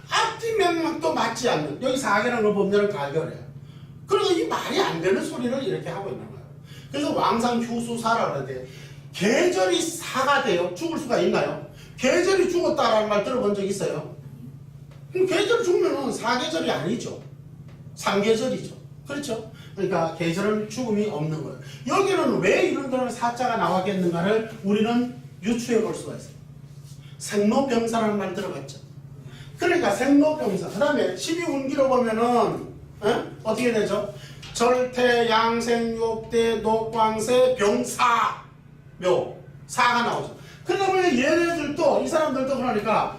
앞뒤 맥락도 맞지 않는, 여기 사계라는 걸 보면 가결해요. 그래서 이 말이 안 되는 소리를 이렇게 하고 있는 거예요. 그래서 왕상휴수사라고 하는데, 계절이 사가 돼요? 죽을 수가 있나요? 계절이 죽었다라는 말 들어본 적 있어요? 그럼 계절 죽으면 사계절이 아니죠. 3계절이죠. 그렇죠? 그러니까 계절은 죽음이 없는 거예요. 여기는 왜 이런 그런 사자가 나왔겠는가를 우리는 유추해 볼 수가 있어요. 생로병사라는 말 들어봤죠? 그러니까 생로병사. 그 다음에 12운기로 보면은 어떻게 되죠? 절태, 양생, 욕대, 녹광세, 병사, 묘, 사가 나오죠. 그러다 보니 얘네들도, 이 사람들도 그러니까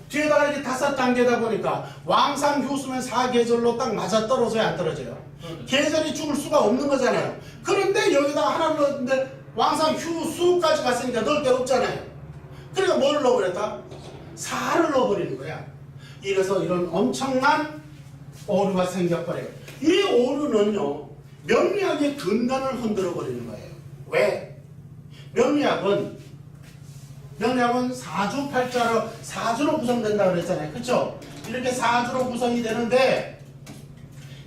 뒤에다가 이렇게 5단계다 보니까 왕상휴수면 4계절로 딱 맞아 떨어져요, 안 떨어져요? 계절이 죽을 수가 없는 거잖아요. 그런데 여기다가 하나 넣었는데 왕상휴수까지 갔으니까 넣을 데가 없잖아요. 그러니까 뭘 넣어버렸다? 사를 넣어버리는 거야. 이래서 이런 엄청난 오류가 생겨버려요. 이 오류는요, 명리학의 근간을 흔들어 버리는 거예요. 왜? 명리학은 사주팔자로, 사주로 구성된다 그랬잖아요. 그쵸? 이렇게 사주로 구성이 되는데,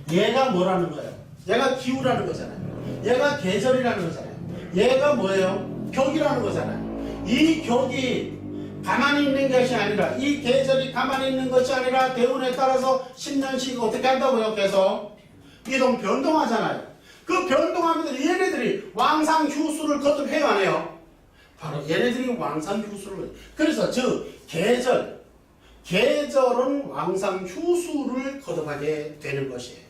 얘가 뭐라는 거예요? 얘가 기후라는 거잖아요. 얘가 계절이라는 거잖아요. 얘가 뭐예요? 격이라는 거잖아요. 이 격이 가만히 있는 것이 아니라, 이 계절이 가만히 있는 것이 아니라 대운에 따라서 10년씩 어떻게 한다고요? 계속 이동 변동하잖아요. 그 변동하면서 얘네들이 왕상 휴수를 거듭해요, 안 해요? 바로 얘네들이 왕상 휴수를. 그래서 계절은 왕상 휴수를 거듭하게 되는 것이에요.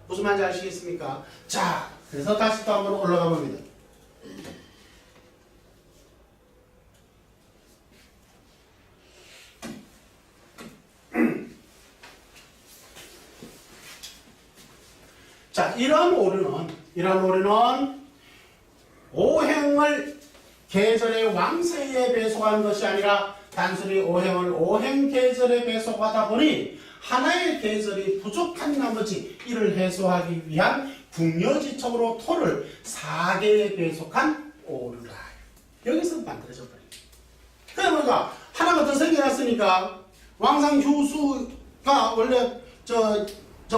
무슨 말인지 아시겠습니까? 자, 그래서 다시 또 한번 올라가 봅니다. 자, 이런 오류는 오행을 계절의 왕세에 배속한 것이 아니라 단순히 오행을 오행 계절에 배속하다 보니 하나의 계절이 부족한 나머지 이를 해소하기 위한 궁여지척으로 토를 4개에 배속한 오류라. 여기서 만들어져 버립니다. 그러니까 하나가 더 생겨났으니까 왕상 휴수가 원래 저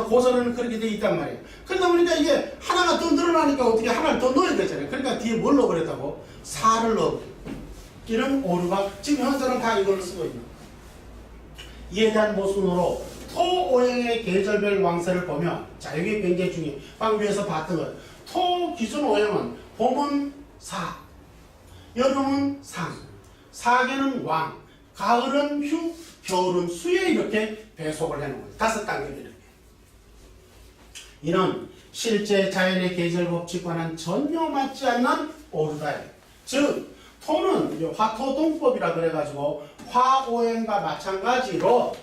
고전에는 그렇게 돼 있단 말이에요. 그러다 보니까 이게 하나가 더 늘어나니까 어떻게 하나를 더 넣어야 되잖아요. 그러니까 뒤에 뭘 넣어버렸다고? 4를 넣어버려요. 이런 오류가 지금 현재는 다 이걸로 쓰고 있는 거예요. 이에 대한 모순으로 토오행의 계절별 왕세를 보면, 자, 여기 굉장히 중요해요. 방금 위에서 봤던 거예요. 토 기준 오행은 봄은 사, 여름은 상, 사계는 왕, 가을은 휴, 겨울은 수에 이렇게 배속을 해놓은 거예요. 5단계를. 이는 실제 자연의 계절 법칙과는 전혀 맞지 않는 오류다. 즉, 토는 화토동법이라 그래가지고 화오행과 마찬가지로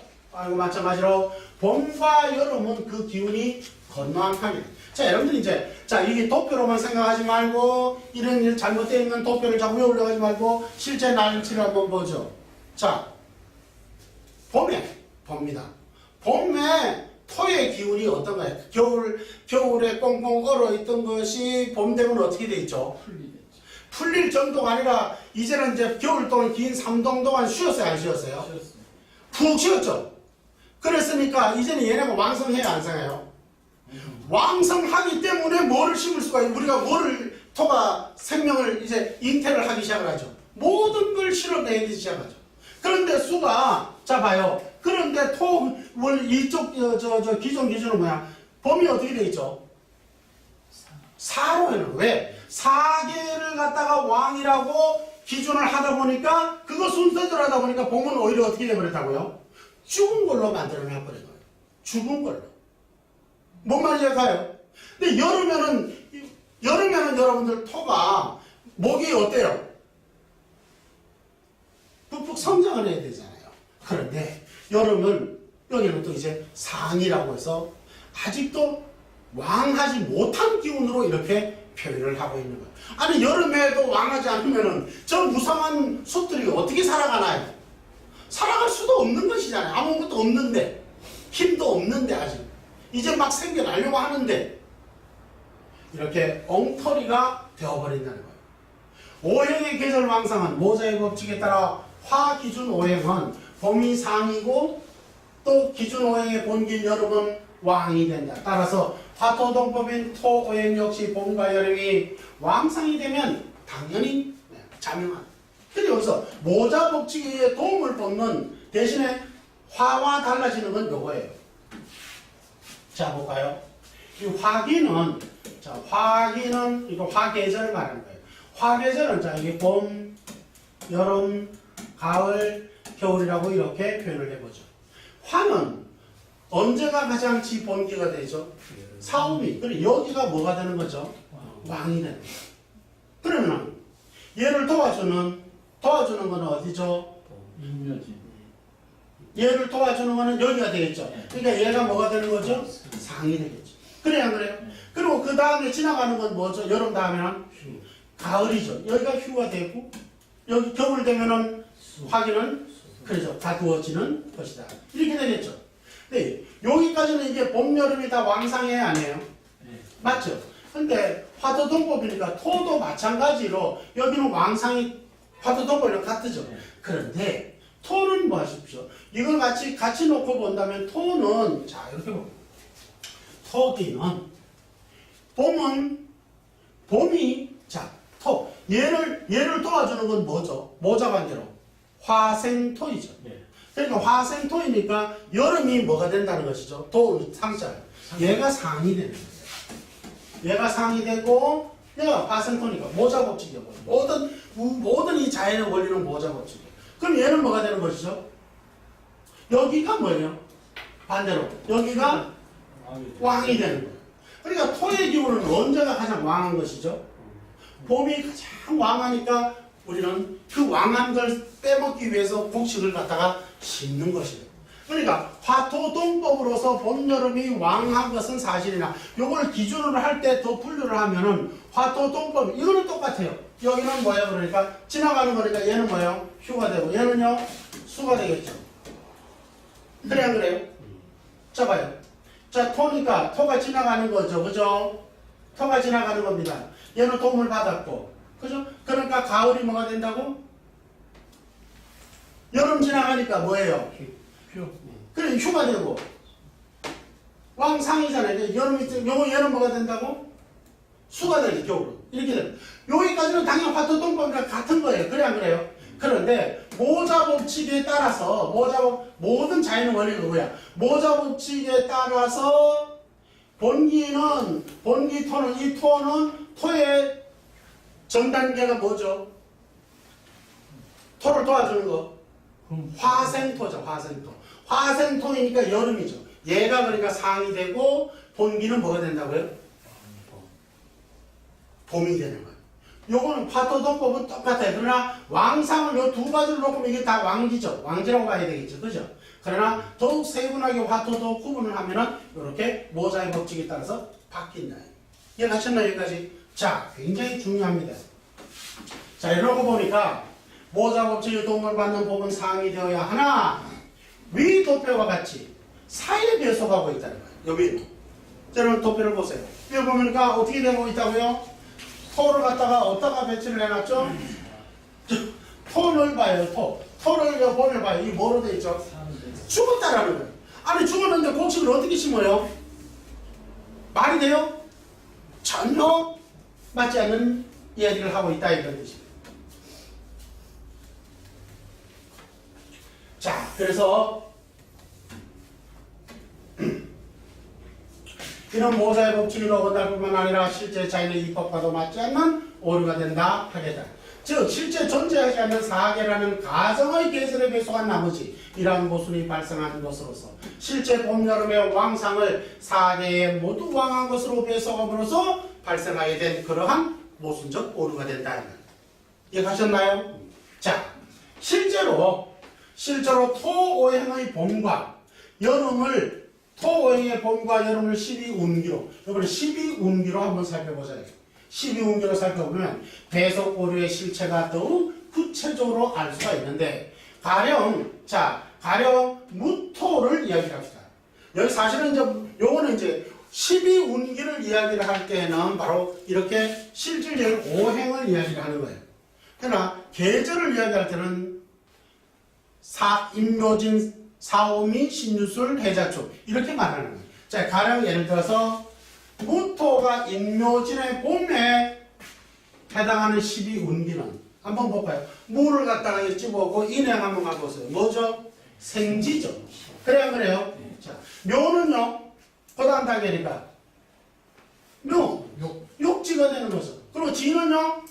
봄과 여름은 그 기운이 건너한합니다. 자, 여러분들 이제 이게 도표로만 생각하지 말고 이런 일 잘못되어 있는 도표를 자꾸 외우려고 하지 말고 실제 날치를 한번 보죠. 자, 봄입니다. 봄에 토의 기운이 어떤가요? 겨울에 꽁꽁 얼어있던 것이 봄 되면 어떻게 돼 있죠? 풀릴 정도가 아니라 이제는 이제 겨울 동안 긴 3동 동안 쉬었어요, 안 쉬었어요? 푹 쉬었죠. 그랬으니까 이제는 얘네가 왕성해야 안 상해요? 왕성하기 때문에 뭐를 심을 수가 있어요? 우리가 토가 생명을 이제 잉태를 하기 시작을 하죠. 모든 걸 실어내기 시작하죠. 그런데 수가, 자 봐요. 그런데 이쪽 기존 기준은 뭐야? 봄이 어떻게 돼 있죠? 사로 해놓은. 왜? 4개를 갖다가 왕이라고 기준을 하다 보니까 그거 순서대로 하다 보니까 봄은 오히려 어떻게 돼버렸다고요? 죽은 걸로 만들어내버린 거예요. 죽은 걸로. 뭔 말인지 가요? 근데 여름에는 여러분들 토가 목이 어때요? 푹푹 성장을 해야 되잖아요. 그런데 여름은 여기는 또 이제 상이라고 해서 아직도 왕하지 못한 기운으로 이렇게 표현을 하고 있는 거예요. 아니, 여름에도 왕하지 않으면은 저 무성한 숲들이 어떻게 살아가나요? 살아갈 수도 없는 것이잖아요. 아무것도 없는데, 힘도 없는데 아직 이제 막 생겨나려고 하는데 이렇게 엉터리가 되어버린다는 거예요. 오행의 계절 왕상은 모자의 법칙에 따라 화 기준 오행은 봄이 상이고 또 기준 오행의 본길 여름은 왕이 된다. 따라서 화토동법인 토오행 역시 봄과 여름이 왕상이 되면 당연히 자명한. 근데 여기서 모자 법칙에 도움을 받는 대신에 화와 달라지는 건 요거예요. 자, 볼까요? 이 화기는, 이거 화계절을 말하는 거예요. 화계절은, 이게 봄, 여름, 가을, 겨울이라고 이렇게 표현을 해보죠. 화는 언제가 가장 지본기가 되죠? 사음이. 그래, 여기가 뭐가 되는 거죠? 왕이 되는 거예요. 그러면 얘를 도와주는 건 어디죠? 얘를 도와주는 거는 여기가 되겠죠. 그러니까 얘가 뭐가 되는 거죠? 상이 되겠죠. 그래요, 안 그래요? 그리고 그 다음에 지나가는 건 뭐죠? 여름 다음에는 가을이죠. 여기가 휴가 되고 여기 겨울 되면은 화기는 그렇죠. 다 두어지는 것이다. 이렇게 되겠죠. 네, 여기까지는 이제 봄, 여름이 다 왕상해야 아니에요? 네. 맞죠? 근데 화토동법이니까 토도 마찬가지로 여기는 왕상이 화토동법이랑 같죠? 네. 그런데 토는 뭐 하십시오? 이걸 같이 놓고 본다면 토는, 자, 이렇게 봅니다. 토기는 봄이, 자, 얘를 도와주는 건 뭐죠? 모자 관계로 화생토이죠. 네. 그러니까 화생토이니까 여름이 뭐가 된다는 것이죠? 상자. 얘가 상이 되는 거예요. 얘가 상이 되고 얘가 화생토니까 모자 법칙이에요. 모든 이 자연의 원리는 모자 법칙이에요. 그럼 얘는 뭐가 되는 것이죠? 여기가 뭐예요? 반대로 여기가 왕이 되는 거예요. 그러니까 토의 기운은 언제가 가장 왕한 것이죠? 봄이 가장 왕하니까 우리는 그 왕한 걸 빼먹기 위해서 곡식을 갖다가 심는 것이에요. 그러니까 화토동법으로서 봄, 여름이 왕한 것은 사실이나 요걸 기준으로 할 때 더 분류를 하면은 화토동법 이거는 똑같아요. 여기는 뭐예요? 그러니까 지나가는 거니까 얘는 뭐예요? 휴가 되고 얘는요? 수가 되겠죠. 그래 안 그래요? 자 봐요. 자 토니까 토가 지나가는 거죠. 그죠? 토가 지나가는 겁니다. 얘는 도움을 받았고 그죠? 그러니까 가을이 뭐가 된다고? 여름 지나가니까 뭐예요? 그래 휴가 되고 왕상이잖아요. 여름 뭐가 된다고? 수가 되죠. 겨울은 이렇게 됩니다. 여기까지는 당연히 화토동법이랑 같은 거예요. 그래 안 그래요? 그런데 모자 법칙에 따라서 모든 자연의 원리가 뭐야? 모자 법칙에 따라서 본기 토는 이 토는 토의 전 단계가 뭐죠? 토를 도와주는 거. 화생토죠. 화생토이니까 여름이죠. 얘가 그러니까 상이 되고 본기는 뭐가 된다고요? 봄이 되는 거예요. 요거는 화토동법은 똑같아요. 그러나 왕상을 요 두 가지를 놓고 이게 다 왕기죠. 왕지라고 봐야 되겠죠. 그죠? 그러나 더욱 세분하게 화토도 구분을 하면은 이렇게 모자의 법칙에 따라서 바뀐다. 이해가셨나요? 여기까지? 자, 굉장히 중요합니다. 자, 이러고 보니까 모자 법칙의 도움을 받는 법은 상이 되어야 하나 위 도표와 같이 사이에 배속하고 있다는 거예요. 여기 여러분 도표를 보세요. 여기 보니까 어떻게 되고 있다고요? 토를 갖다가 어디다가 배치를 해놨죠? 토를 봐요. 토를 보면 봐요. 이 뭐로 돼 있죠? 죽었다라는 거예요. 아니 죽었는데 곡식을 어떻게 심어요? 말이 돼요? 전혀 맞지 않는 이야기를 하고 있다 이런 뜻입니다. 자, 그래서 이런 모자의 법칙을 어긋날 뿐만 아니라 실제 자연의 이법과도 맞지 않는 오류가 된다 하겠다. 즉 실제 존재하지 않는 사계라는 가정의 계절에 배속한 나머지 이러한 모순이 발생한 것으로서 실제 봄, 여름의 왕상을 사계에 모두 왕한 것으로 배속함으로써 발생하게 된 그러한 모순적 오류가 된다. 이해하셨나요? 자, 실제로 토오행의 봄과 여름을 토오행의 봄과 여름을 12운기로 이번에 12운기로 한번 살펴보자. 12운기로 살펴보면 배속 오류의 실체가 더욱 구체적으로 알 수가 있는데 가령 무토를 이야기합시다. 여기 사실은 요거는 이제 12운기를 이야기를 할 때는 바로 이렇게 실질적 오행을 이야기를 하는 거예요. 그러나 계절을 이야기할 때는 임묘진, 사오미, 신유술, 해자축 이렇게 말하는 거예요. 자, 가령 예를 들어서 무토가 임묘진의 봄에 해당하는 12운기는 한번 볼까요? 무를 갖다가 집어보고 인행 한번 가보세요. 뭐죠? 생지죠. 그래요, 그래요? 자, 묘는요, 그 다음 단계니까 욕지가 되는 거죠. 그리고 지는요,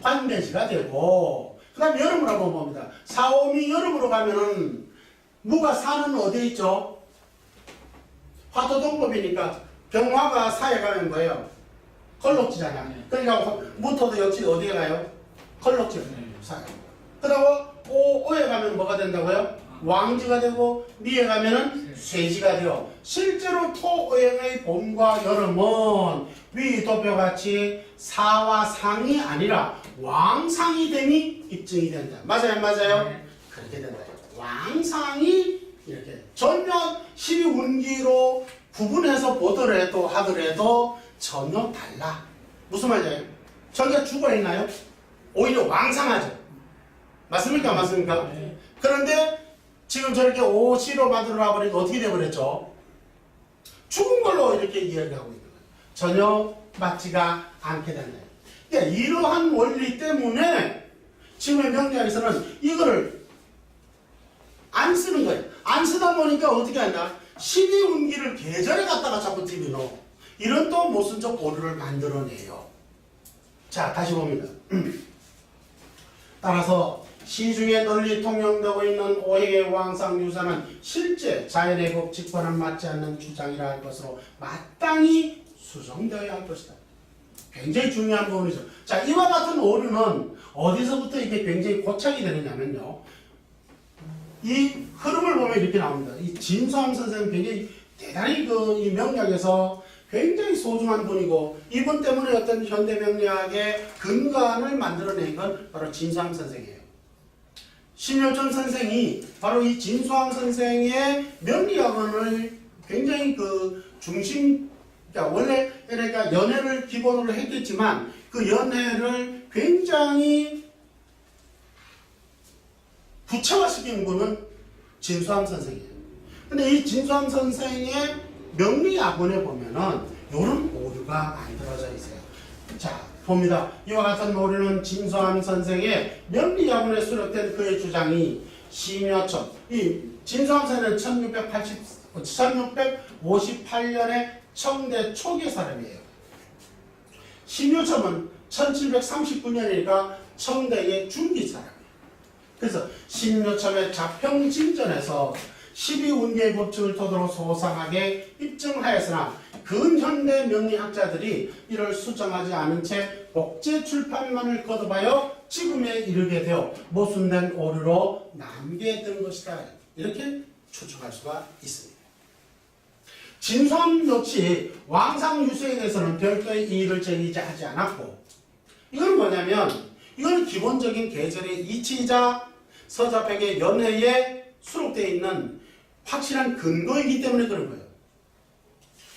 관대지가 되고, 그 다음 여름으로 한번 봅니다. 사오미 여름으로 가면은 무가 사는 어디에 있죠? 화토동법이니까 병화가 사에 가면 뭐예요? 걸럭지잖아요. 그러니까 무토도 역시 어디에 가요? 걸럭지로 사요. 그러고 오에 가면 뭐가 된다고요? 왕지가 되고 미에 가면은 쇠지가 되어 실제로 토오행의 봄과 여름은 위 도표같이 사와 상이 아니라 왕상이 됨이 입증이 된다. 맞아요? 안 맞아요? 네. 그렇게 된다. 왕상이 이렇게 전혀 12운기로 구분해서 하더라도 전혀 달라. 무슨 말이에요? 전혀 죽어있나요? 오히려 왕상하죠. 맞습니까? 맞습니까? 네. 그런데 지금 저렇게 오시로 만들어 버리니까 어떻게 되어버렸죠? 죽은 걸로 이렇게 이야기하고 있는 거예요. 전혀 맞지가 않게 된다. 그러니까 이러한 원리 때문에 지금의 명리학에서는 이거를 안 쓰는 거예요. 안 쓰다 보니까 어떻게 한다? 12운기를 계절에 갖다가 자꾸 집어넣어. 이런 또 모순적 오류를 만들어내요. 자, 다시 봅니다. 따라서 시중에 널리 통용되고 있는 오행의 왕상유사는 실제 자연의 법칙과는 맞지 않는 주장이라 할 것으로 마땅히 수정되어야 할 것이다. 굉장히 중요한 부분이죠. 자, 이와 같은 오류는 어디서부터 이게 굉장히 고착이 되느냐면요. 이 흐름을 보면 이렇게 나옵니다. 이 진수함 선생은 굉장히 대단히 이 명리학에서 굉장히 소중한 분이고 이분 때문에 어떤 현대 명리학의 근간을 만들어낸 건 바로 진수함 선생이에요. 신효준 선생이 바로 이 진수함 선생의 명리학원을 굉장히 그러니까 원래 그러니까 연애를 기본으로 했겠지만 그 연애를 굉장히 구체화시킨 분은 진수함 선생이에요. 근데 이 진수함 선생의 명리학원에 보면은 이런 오류가 만들어져 있어요. 자, 봅니다. 이와 같은 오류는 진수함 선생의 명리학원에 수록된 그의 주장이 심여첨. 이 진수함 선생은 1658년에 청대 초기 사람이에요. 심여첨은 1739년이니까 청대의 중기 사람이에요. 그래서 심여첨의 자평진전에서 12운계의 법칙을 토대로 소상하게 입증하였으나 근현대 명리학자들이 이를 수정하지 않은 채 복제 출판만을 거듭하여 지금에 이르게 되어 모순된 오류로 남게 된 것이다. 이렇게 추측할 수가 있습니다. 진수함 역시 왕상유수에 대해서는 별도의 이의를 제기하지 않았고 이건 뭐냐면 이건 기본적인 계절의 이치이자 서자백의 연회에 수록되어 있는 확실한 근거이기 때문에 그런 거예요.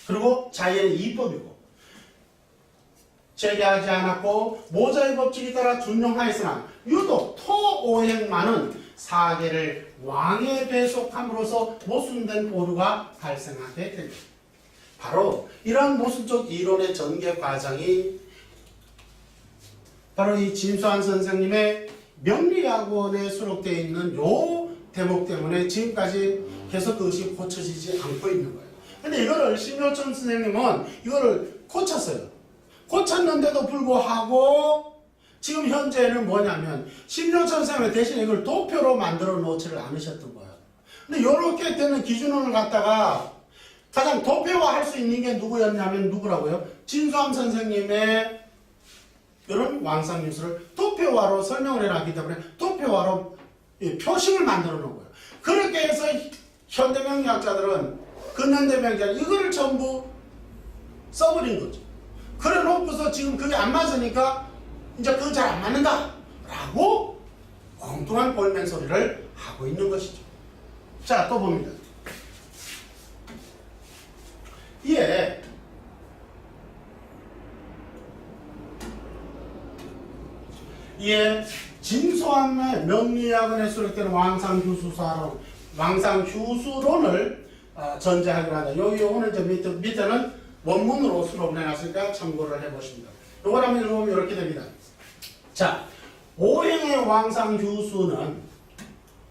그리고 자연의 이법이고 제기하지 않았고 모자의 법칙에 따라 준용하였으나 유독 토오행만은 사계를 왕에 배속함으로써 모순된 오류가 발생하게 됩니다. 바로 이러한 모순적 이론의 전개 과정이 바로 이 진수한 선생님의 명리학원에 수록되어 있는 요 대목 때문에 지금까지 계속 그것이 고쳐지지 않고 있는 거예요. 근데 이거를 심효천 선생님은 이거를 고쳤어요. 고쳤는데도 불구하고 지금 현재는 뭐냐면 심효천 선생님 대신 이걸 도표로 만들어 놓지를 않으셨던 거예요. 근데 이렇게 되는 기준을 갖다가 가장 도표화할 수 있는 게 누구였냐면 누구라고요? 진수함 선생님의 이런 왕상유수를 도표화로 설명을 해놨기 때문에 도표화로 표식을 만들어 놓은 거예요. 그렇게 해서 현대명리학자들은 근현대명리학자들은 이거를 전부 써버린 거죠. 그래 놓고서 지금 그게 안 맞으니까 이제 그거 잘 안 맞는다 라고 엉뚱한 골맹 소리를 하고 있는 것이죠. 자, 또 봅니다. 이에 진수함의 명리학원에 수록되는 왕상휴수론을 전제하기로 한다. 요거는 이제 밑에는 원문으로 수록을 해놨으니까 참고를 해보십니다. 요걸 한번 읽어보면 이렇게 됩니다. 자, 오행의 왕상휴수는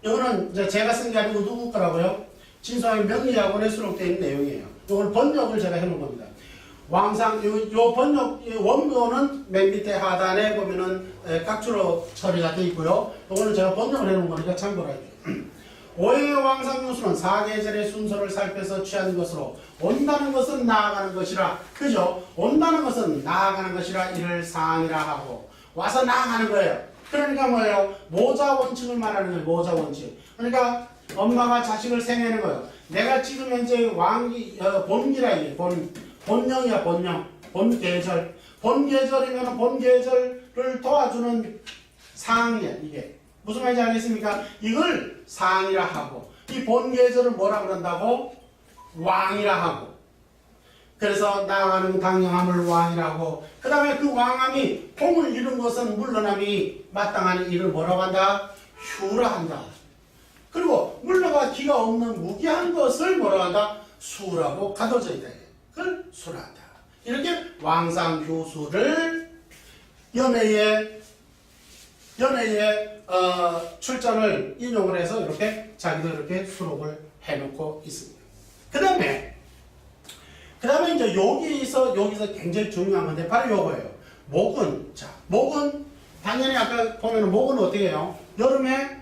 이거는 이제 제가 쓴 게 아니고 누구 거라고요? 진수함의 명리학원에 수록되어 있는 내용이에요. 요걸 번역을 제가 해놓은 겁니다. 요 번역 원문은 맨 밑에 하단에 보면은 각주로 처리가 되어 있고요. 요거는 제가 번역을 해놓은 거니까 참고를 해주세요. 오행의 왕상유수는 사계절의 순서를 살펴서 취한 것으로 온다는 것은 나아가는 것이라, 그죠? 온다는 것은 나아가는 것이라 이를 상이라 하고 와서 나아가는 거예요. 그러니까 뭐예요? 모자 원칙을 말하는 거예요. 모자 원칙. 그러니까 엄마가 자식을 생내는 거예요. 내가 지금 현재 본기라 이게 본령이야, 본령. 본계절. 본계절이면 본계절을 도와주는 상이야, 이게. 무슨 말인지 알겠습니까? 이걸 상이라 하고, 이 본계절을 뭐라 그런다고? 왕이라 하고. 그래서 나아가는 당연함을 왕이라고, 그 다음에 그 왕함이 공을 이룬 것은 물러남이 마땅한 일을 뭐라고 한다? 휴라 한다. 그리고 물러가 기가 없는 무기한 것을 뭐라고 한다? 수라고 가둬져 있다. 그걸 수라한다. 이렇게 왕상휴수를 연애의 출전을 인용을 해서 이렇게 자기도 이렇게 수록을 해놓고 있습니다. 그 다음에 이제 여기서 굉장히 중요한 건데 바로 요거예요. 목은 당연히 아까 보면은 목은 어떻게 해요? 여름에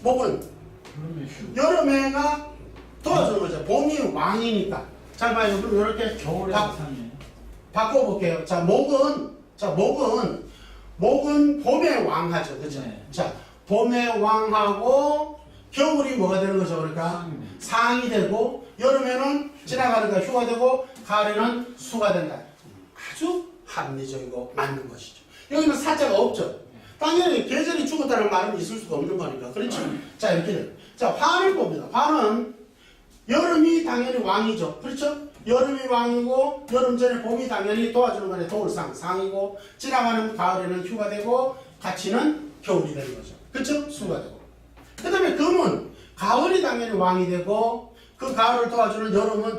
목은 그러면 휴. 여름에가 도와주는 거죠. 봄이 왕이니까. 잘 봐요. 그럼 이렇게 겨울에 상해. 바꿔볼게요. 자, 목은 봄의 왕하죠. 그죠? 네. 자, 봄의 왕하고 겨울이 뭐가 되는 거죠? 그러니까 상이 되고, 여름에는 지나가니까 휴가 되고, 가을에는 수가 된다. 아주 합리적이고 맞는 것이죠. 여기는 사자가 없죠. 당연히 계절이 죽었다는 말은 있을 수가 없는 거니까. 그렇죠? 자, 이렇게 돼요. 자, 화를 봅니다. 화는 여름이 당연히 왕이죠. 그렇죠? 여름이 왕이고, 여름 전에 봄이 당연히 도와주는 거네. 도울상, 상이고, 지나가는 가을에는 휴가 되고, 같이는 겨울이 되는 거죠. 그렇죠? 수가 되고. 그 다음에 금은 가을이 당연히 왕이 되고, 그 가을을 도와주는 여름은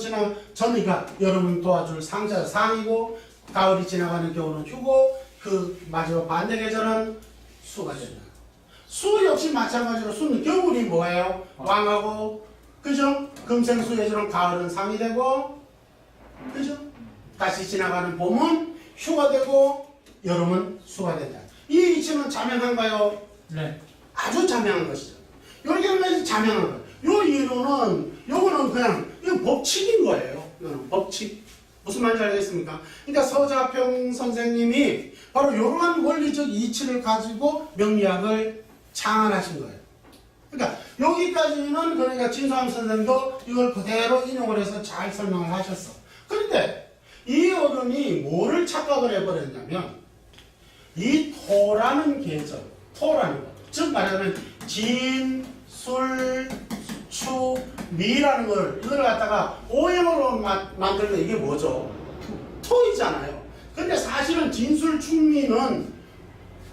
전이가 여름은 도와줄 상자, 상이고, 가을이 지나가는 겨울은 휴고, 그 마지막 반대 계절은 수가 된다. 수 역시 마찬가지로 수는 겨울이 뭐예요? 왕하고, 그죠? 금생수 예절은 가을은 상이 되고, 그죠? 다시 지나가는 봄은 휴가 되고, 여름은 수가 된다. 이 이치는 자명한가요? 네. 아주 자명한 것이죠. 이렇게 하면 자명한 거예요. 요 이론은, 요거는 그냥, 이건 법칙인 거예요. 이거는 법칙. 무슨 말인지 알겠습니까? 그러니까 서자평 선생님이 바로 이러한 원리적 이치를 가지고 명리학을 창안하신 거예요. 그러니까 여기까지는 그러니까 진수함 선생도 이걸 그대로 인용을 해서 잘 설명을 하셨어. 그런데 이 어른이 뭐를 착각을 해버렸냐면 이 토라는 계절, 토라는 거, 즉 말하자면 진, 술, 추, 미라는 걸 이걸 갖다가 오형으로 만들면 이게 뭐죠? 토이잖아요. 근데 사실은 진술, 충미는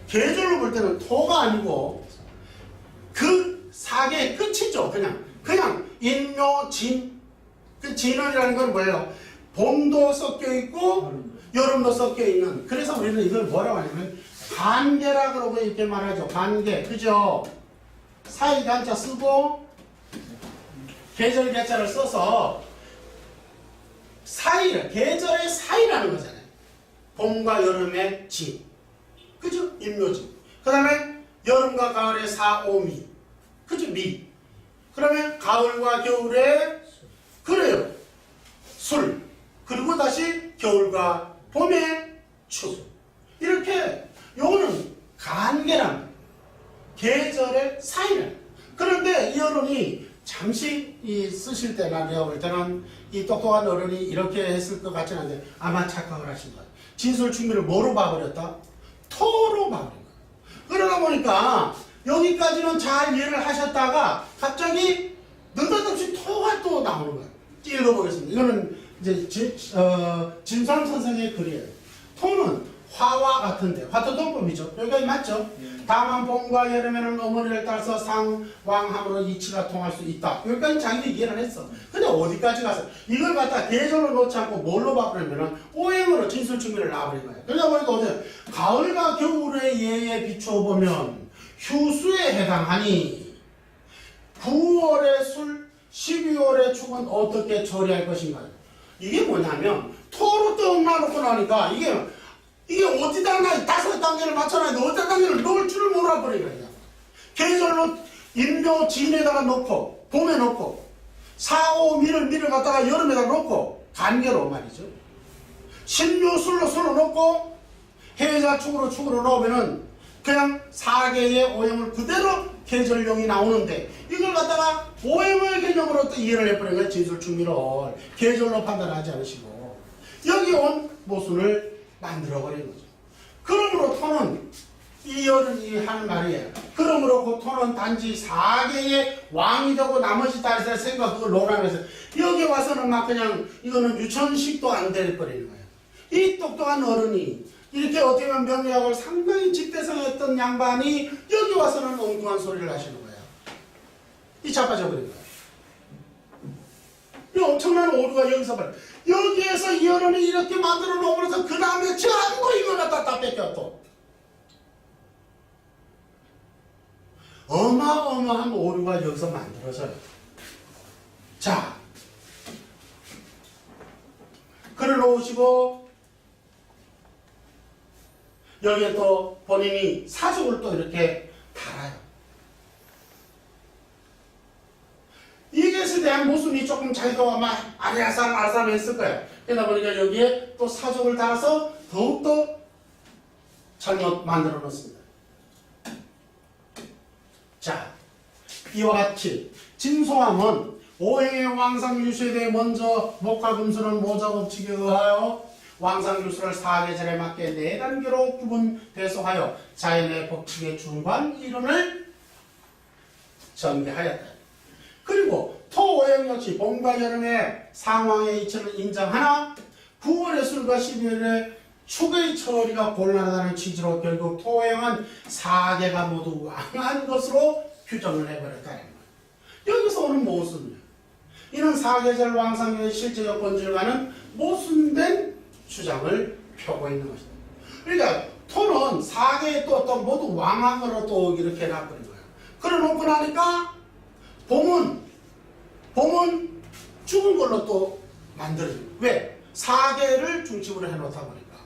계절로 볼 때는 토가 아니고 그 사계의 끝이죠. 그냥 인묘, 진. 그 진월이라는 건 뭐예요? 봄도 섞여 있고 여름도 섞여 있는. 그래서 우리는 이걸 뭐라고 하냐면 간계라 그러고 이렇게 말하죠. 간계. 그죠? 사이 간자 쓰고 계절 개자를 써서 사이를, 계절의 사이라는 거잖아요. 봄과 여름의 진. 그죠? 인묘진. 그 다음에 여름과 가을의 사오미. 그죠? 미. 그러면 가을과 겨울의 그래요. 술. 그리고 다시 겨울과 봄의 추. 이렇게 요거는 간계란 계절의 사이란. 그런데 이 어른이 잠시 쓰실 때나 내가 볼 때는 이 똑똑한 어른이 이렇게 했을 것 같지는 않은데 아마 착각을 하신 거예요. 진술충미를 뭐로 봐버렸다? 토로 봐버린 거예요. 그러다 보니까 여기까지는 잘 이해를 하셨다가 갑자기 느닷없이 토가 또 나오는 거예요. 읽어보겠습니다. 이거는 이제 진수함 선생의 글이에요. 토는 화와 같은데 화토동법이죠. 여기까지 맞죠? 다만 봄과 여름에는 어머니를 따라서 상왕함으로 이치가 통할 수 있다. 여기까지 자기도 이해를 했어. 근데 어디까지 가서 이걸 갖다 계절로 놓지 않고 뭘로 바꾸려면 오행으로 진술충미를 놔버린 거예요. 그러다 보니까 어제 가을과 겨울의 예에 비추어 보면 휴수에 해당하니 9월의 술, 12월의 축은 어떻게 처리할 것인가요? 이게 뭐냐면 토로 떡 놔놓고 나니까 이게 어디다 나 5단계를 맞춰놨는데 어디다 단계를 놓을 줄을 몰라버린 거야. 계절로 인묘 진에다가 놓고 봄에 놓고 사오 미를 갖다가 여름에다 놓고 간계로 말이죠. 신묘 술로 놓고 해자 축으로 놓으면은 그냥 4개의 오행을 그대로 계절용이 나오는데 이걸 갖다가 오행의 개념으로 또 이해를 해버린 거예요. 진술충미를 계절로 판단하지 않으시고 여기 온 모순을 만들어버린 거죠. 그러므로 토는 이 어른이 하는 말이에요. 그러므로 그 토는 단지 4개의 왕이 되고 나머지 다른 생각 그걸 논하면서 여기 와서는 막 그냥 이거는 유천식도 안 될 버리는 거예요. 이 똑똑한 어른이 이렇게 어떻게 보면 명리학을 상당히 직대성했던 양반이 여기 와서는 엉뚱한 소리를 하시는 거예요. 이 자빠져 버린 거예요. 이 엄청난 오류가 여기서 벌. 여기에서 이 어른이 이렇게 만들어 놓으면서 그 다음에 전부 이걸 갖다 다 뺏겨 또. 어마어마한 오류가 여기서 만들어져요. 자, 글을 놓으시고 여기에 또 본인이 사족을 또 이렇게 달아요. 이것에 대한 모순이 조금 자기도 아마 아리아삼 했을 거예요. 그러다 보니까 여기에 또 사족을 달아서 더욱더 잘못 만들어 놓습니다. 자, 이와 같이 진소함은 오행의 왕상유수에 대해 먼저 목화금수는 모자법칙에 의하여 왕상유수를 4계절에 맞게 4단계로 구분 배속하여 자연의 법칙의 중간 이론을 전개하였다. 그리고 토오행 역시 봄과 여름의 상황의 이치를 인정하나 9월의 술과 12월의 축의 처리가 곤란하다는 취지로 결국 토오행은 4개가 모두 왕한 것으로 규정을 해버렸다는 거예요. 여기서 오는 모순이에요. 이는 4계절 왕상의 실제 여건줄과는 모순된 주장을 펴고 있는 것이다. 그러니까 토는 4개의 또 모두 왕왕으로 또 이렇게 해놔버린 거예요. 그래 놓고 나니까 봄은 죽은 걸로 또 만들어요. 왜? 4개를 중심으로 해놓다 보니까.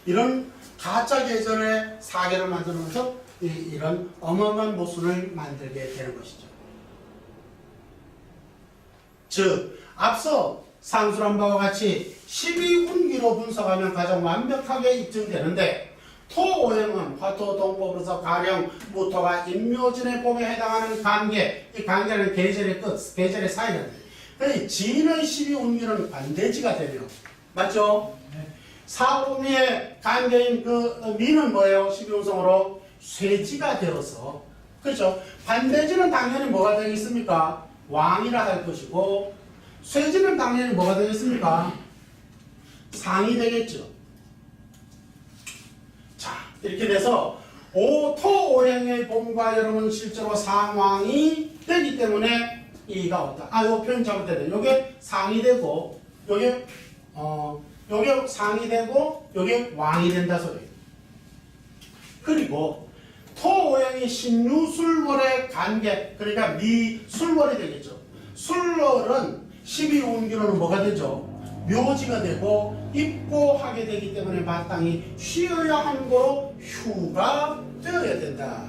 이런 가짜 계절의 4개를 만들면서 이런 어마어마한 모순을 만들게 되는 것이죠. 즉, 앞서 상술한 바와 같이 12운기로 분석하면 가장 완벽하게 입증되는데 토오행은 화토동법으로서 가령 무토가 임묘진의 봄에 해당하는 관계, 이 관계는 계절의 끝, 계절의 사이인데 그 진의 12운기는 반대지가 되며 맞죠? 사오미의 관계인 그 미는 뭐예요? 12운성으로 쇠지가 되어서 그렇죠? 반대지는 당연히 뭐가 되겠습니까? 왕이라 할 것이고 쇠지는 당연히 뭐가 되겠습니까? 상이 되겠죠. 자, 이렇게 돼서 토오행의 봄과 여름은 실제로 상왕이 되기 때문에 이가 없다. 요 표현 잘못됐네. 요게 상이 되고 요게 상이 되고 요게 왕이 된다 소리예요. 그리고 토오행이 신유술월의 관계, 그러니까 미술월이 되겠죠. 술월은 12운기로는 뭐가 되죠? 묘지가 되고 입고하게 되기 때문에 마땅히 쉬어야 하는 거로 휴가 되어야 된다.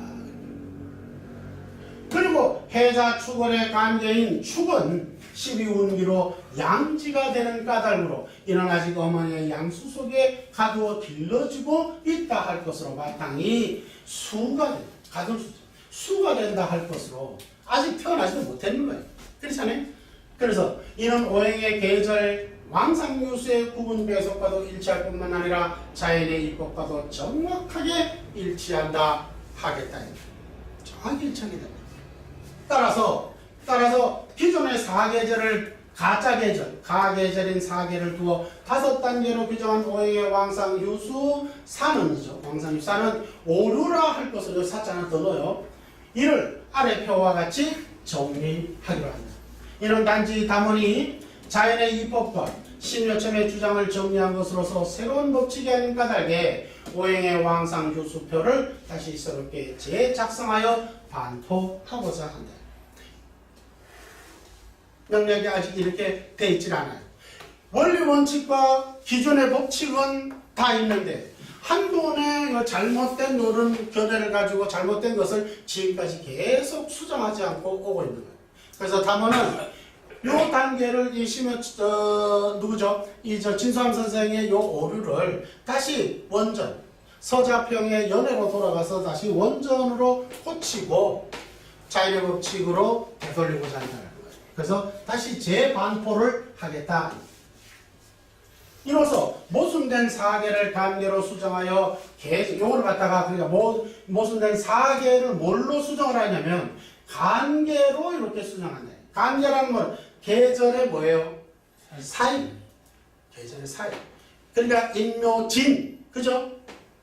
그리고 해자 축월의 관계인 축은 12운기로 양지가 되는 까닭으로 이는 아직 어머니의 양수 속에 가두어 길러지고 있다 할 것으로 마땅히 수가 된다. 가둘수죠. 수가 된다 할 것으로 아직 태어나지도 못했는 거예요. 그렇잖아요? 그래서 이는 오행의 계절 왕상유수의 구분 배속과도 일치할 뿐만 아니라 자연의 입법과도 정확하게 일치한다 하겠다. 정확히 일치하게 된다. 따라서 기존의 4계절을 가짜 계절, 가계절인 4계를 두어 5단계로 규정한 오행의 왕상유수 사는이죠. 왕상유사는 오류라 할 것으로 사자나 더 넣어요. 이를 아래 표와 같이 정리하기로 합니다. 이는 단지 다문이 자연의 입법과 신여첨의 주장을 정리한 것으로서 새로운 법칙이 아닌 까닭에 오행의 왕상유수표를 다시 새롭게 재작성하여 반포하고자 한다. 명령이 아직 이렇게 되어 있질 않아요. 원리 원칙과 기존의 법칙은 다 있는데 한번의 잘못된 노른 견해를 가지고 잘못된 것을 지금까지 계속 수정하지 않고 오고 있는 거예요. 그래서 담원은 요 단계를 진수함 선생의 요 오류를 다시 원전 서자평의 연애로 돌아가서 다시 원전으로 고치고 자연의 법칙으로 되돌리고자 한다는 거예요. 그래서 다시 재반포를 하겠다. 이로써 모순된 4계를 관계로 수정하여 요거를 갖다가 그러니까 모순된 4계를 뭘로 수정을 하냐면 관계로 이렇게 수정한다. 관계라는 건 계절의 뭐예요? 사이. 계절의 사이. 그러니까 인묘진, 그죠?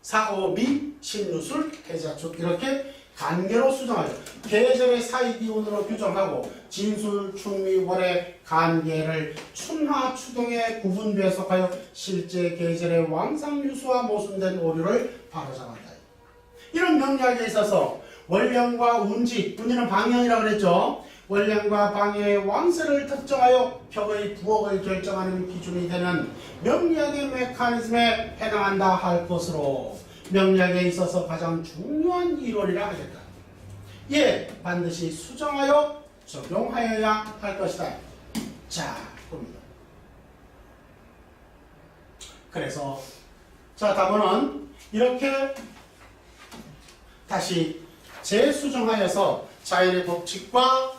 사오미, 신유술, 해자축 이렇게 관계로 수정하죠. 계절의 사이 기운으로 규정하고 진술, 충미, 월의 관계를 춘하, 추동에 구분 배속하여 실제 계절의 왕상유수와 모순된 오류를 바로잡았다. 이런 명리학에 있어서 월령과 운지, 운지는 방향이라고 그랬죠. 월령과 방해의 왕세를 특정하여 격의 부엌을 결정하는 기준이 되는 명리학의 메커니즘에 해당한다 할 것으로 명리학에 있어서 가장 중요한 이론이라 하겠다. 예, 반드시 수정하여 적용하여야 할 것이다. 자, 봅니다. 그래서 자, 답은 이렇게 다시 재수정하여서 자연의 법칙과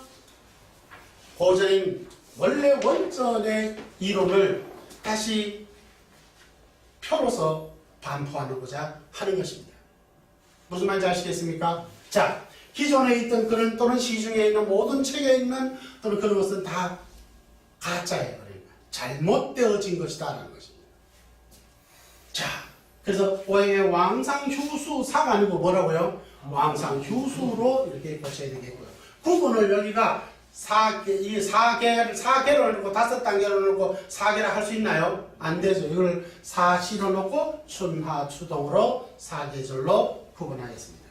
고전인 원래 원전의 이론을 다시 펴로서 반포하고자 하는 것입니다. 무슨 말인지 아시겠습니까? 자, 기존에 있던 글은 또는 시중에 있는 모든 책에 있는 또는 그런 것은 다 가짜예요. 그러니까 잘못되어진 것이다 라는 것입니다. 자, 그래서 오행의 왕상휴수사가 아니고 뭐라고요? 왕상휴수로 이렇게 보셔야 되겠고요. 구분을 여기가 4개를 놓고 5단계를 놓고 4개를 할 수 있나요? 안 되죠. 이걸 4시로 놓고 춘하, 추동으로 4계절로 구분하겠습니다.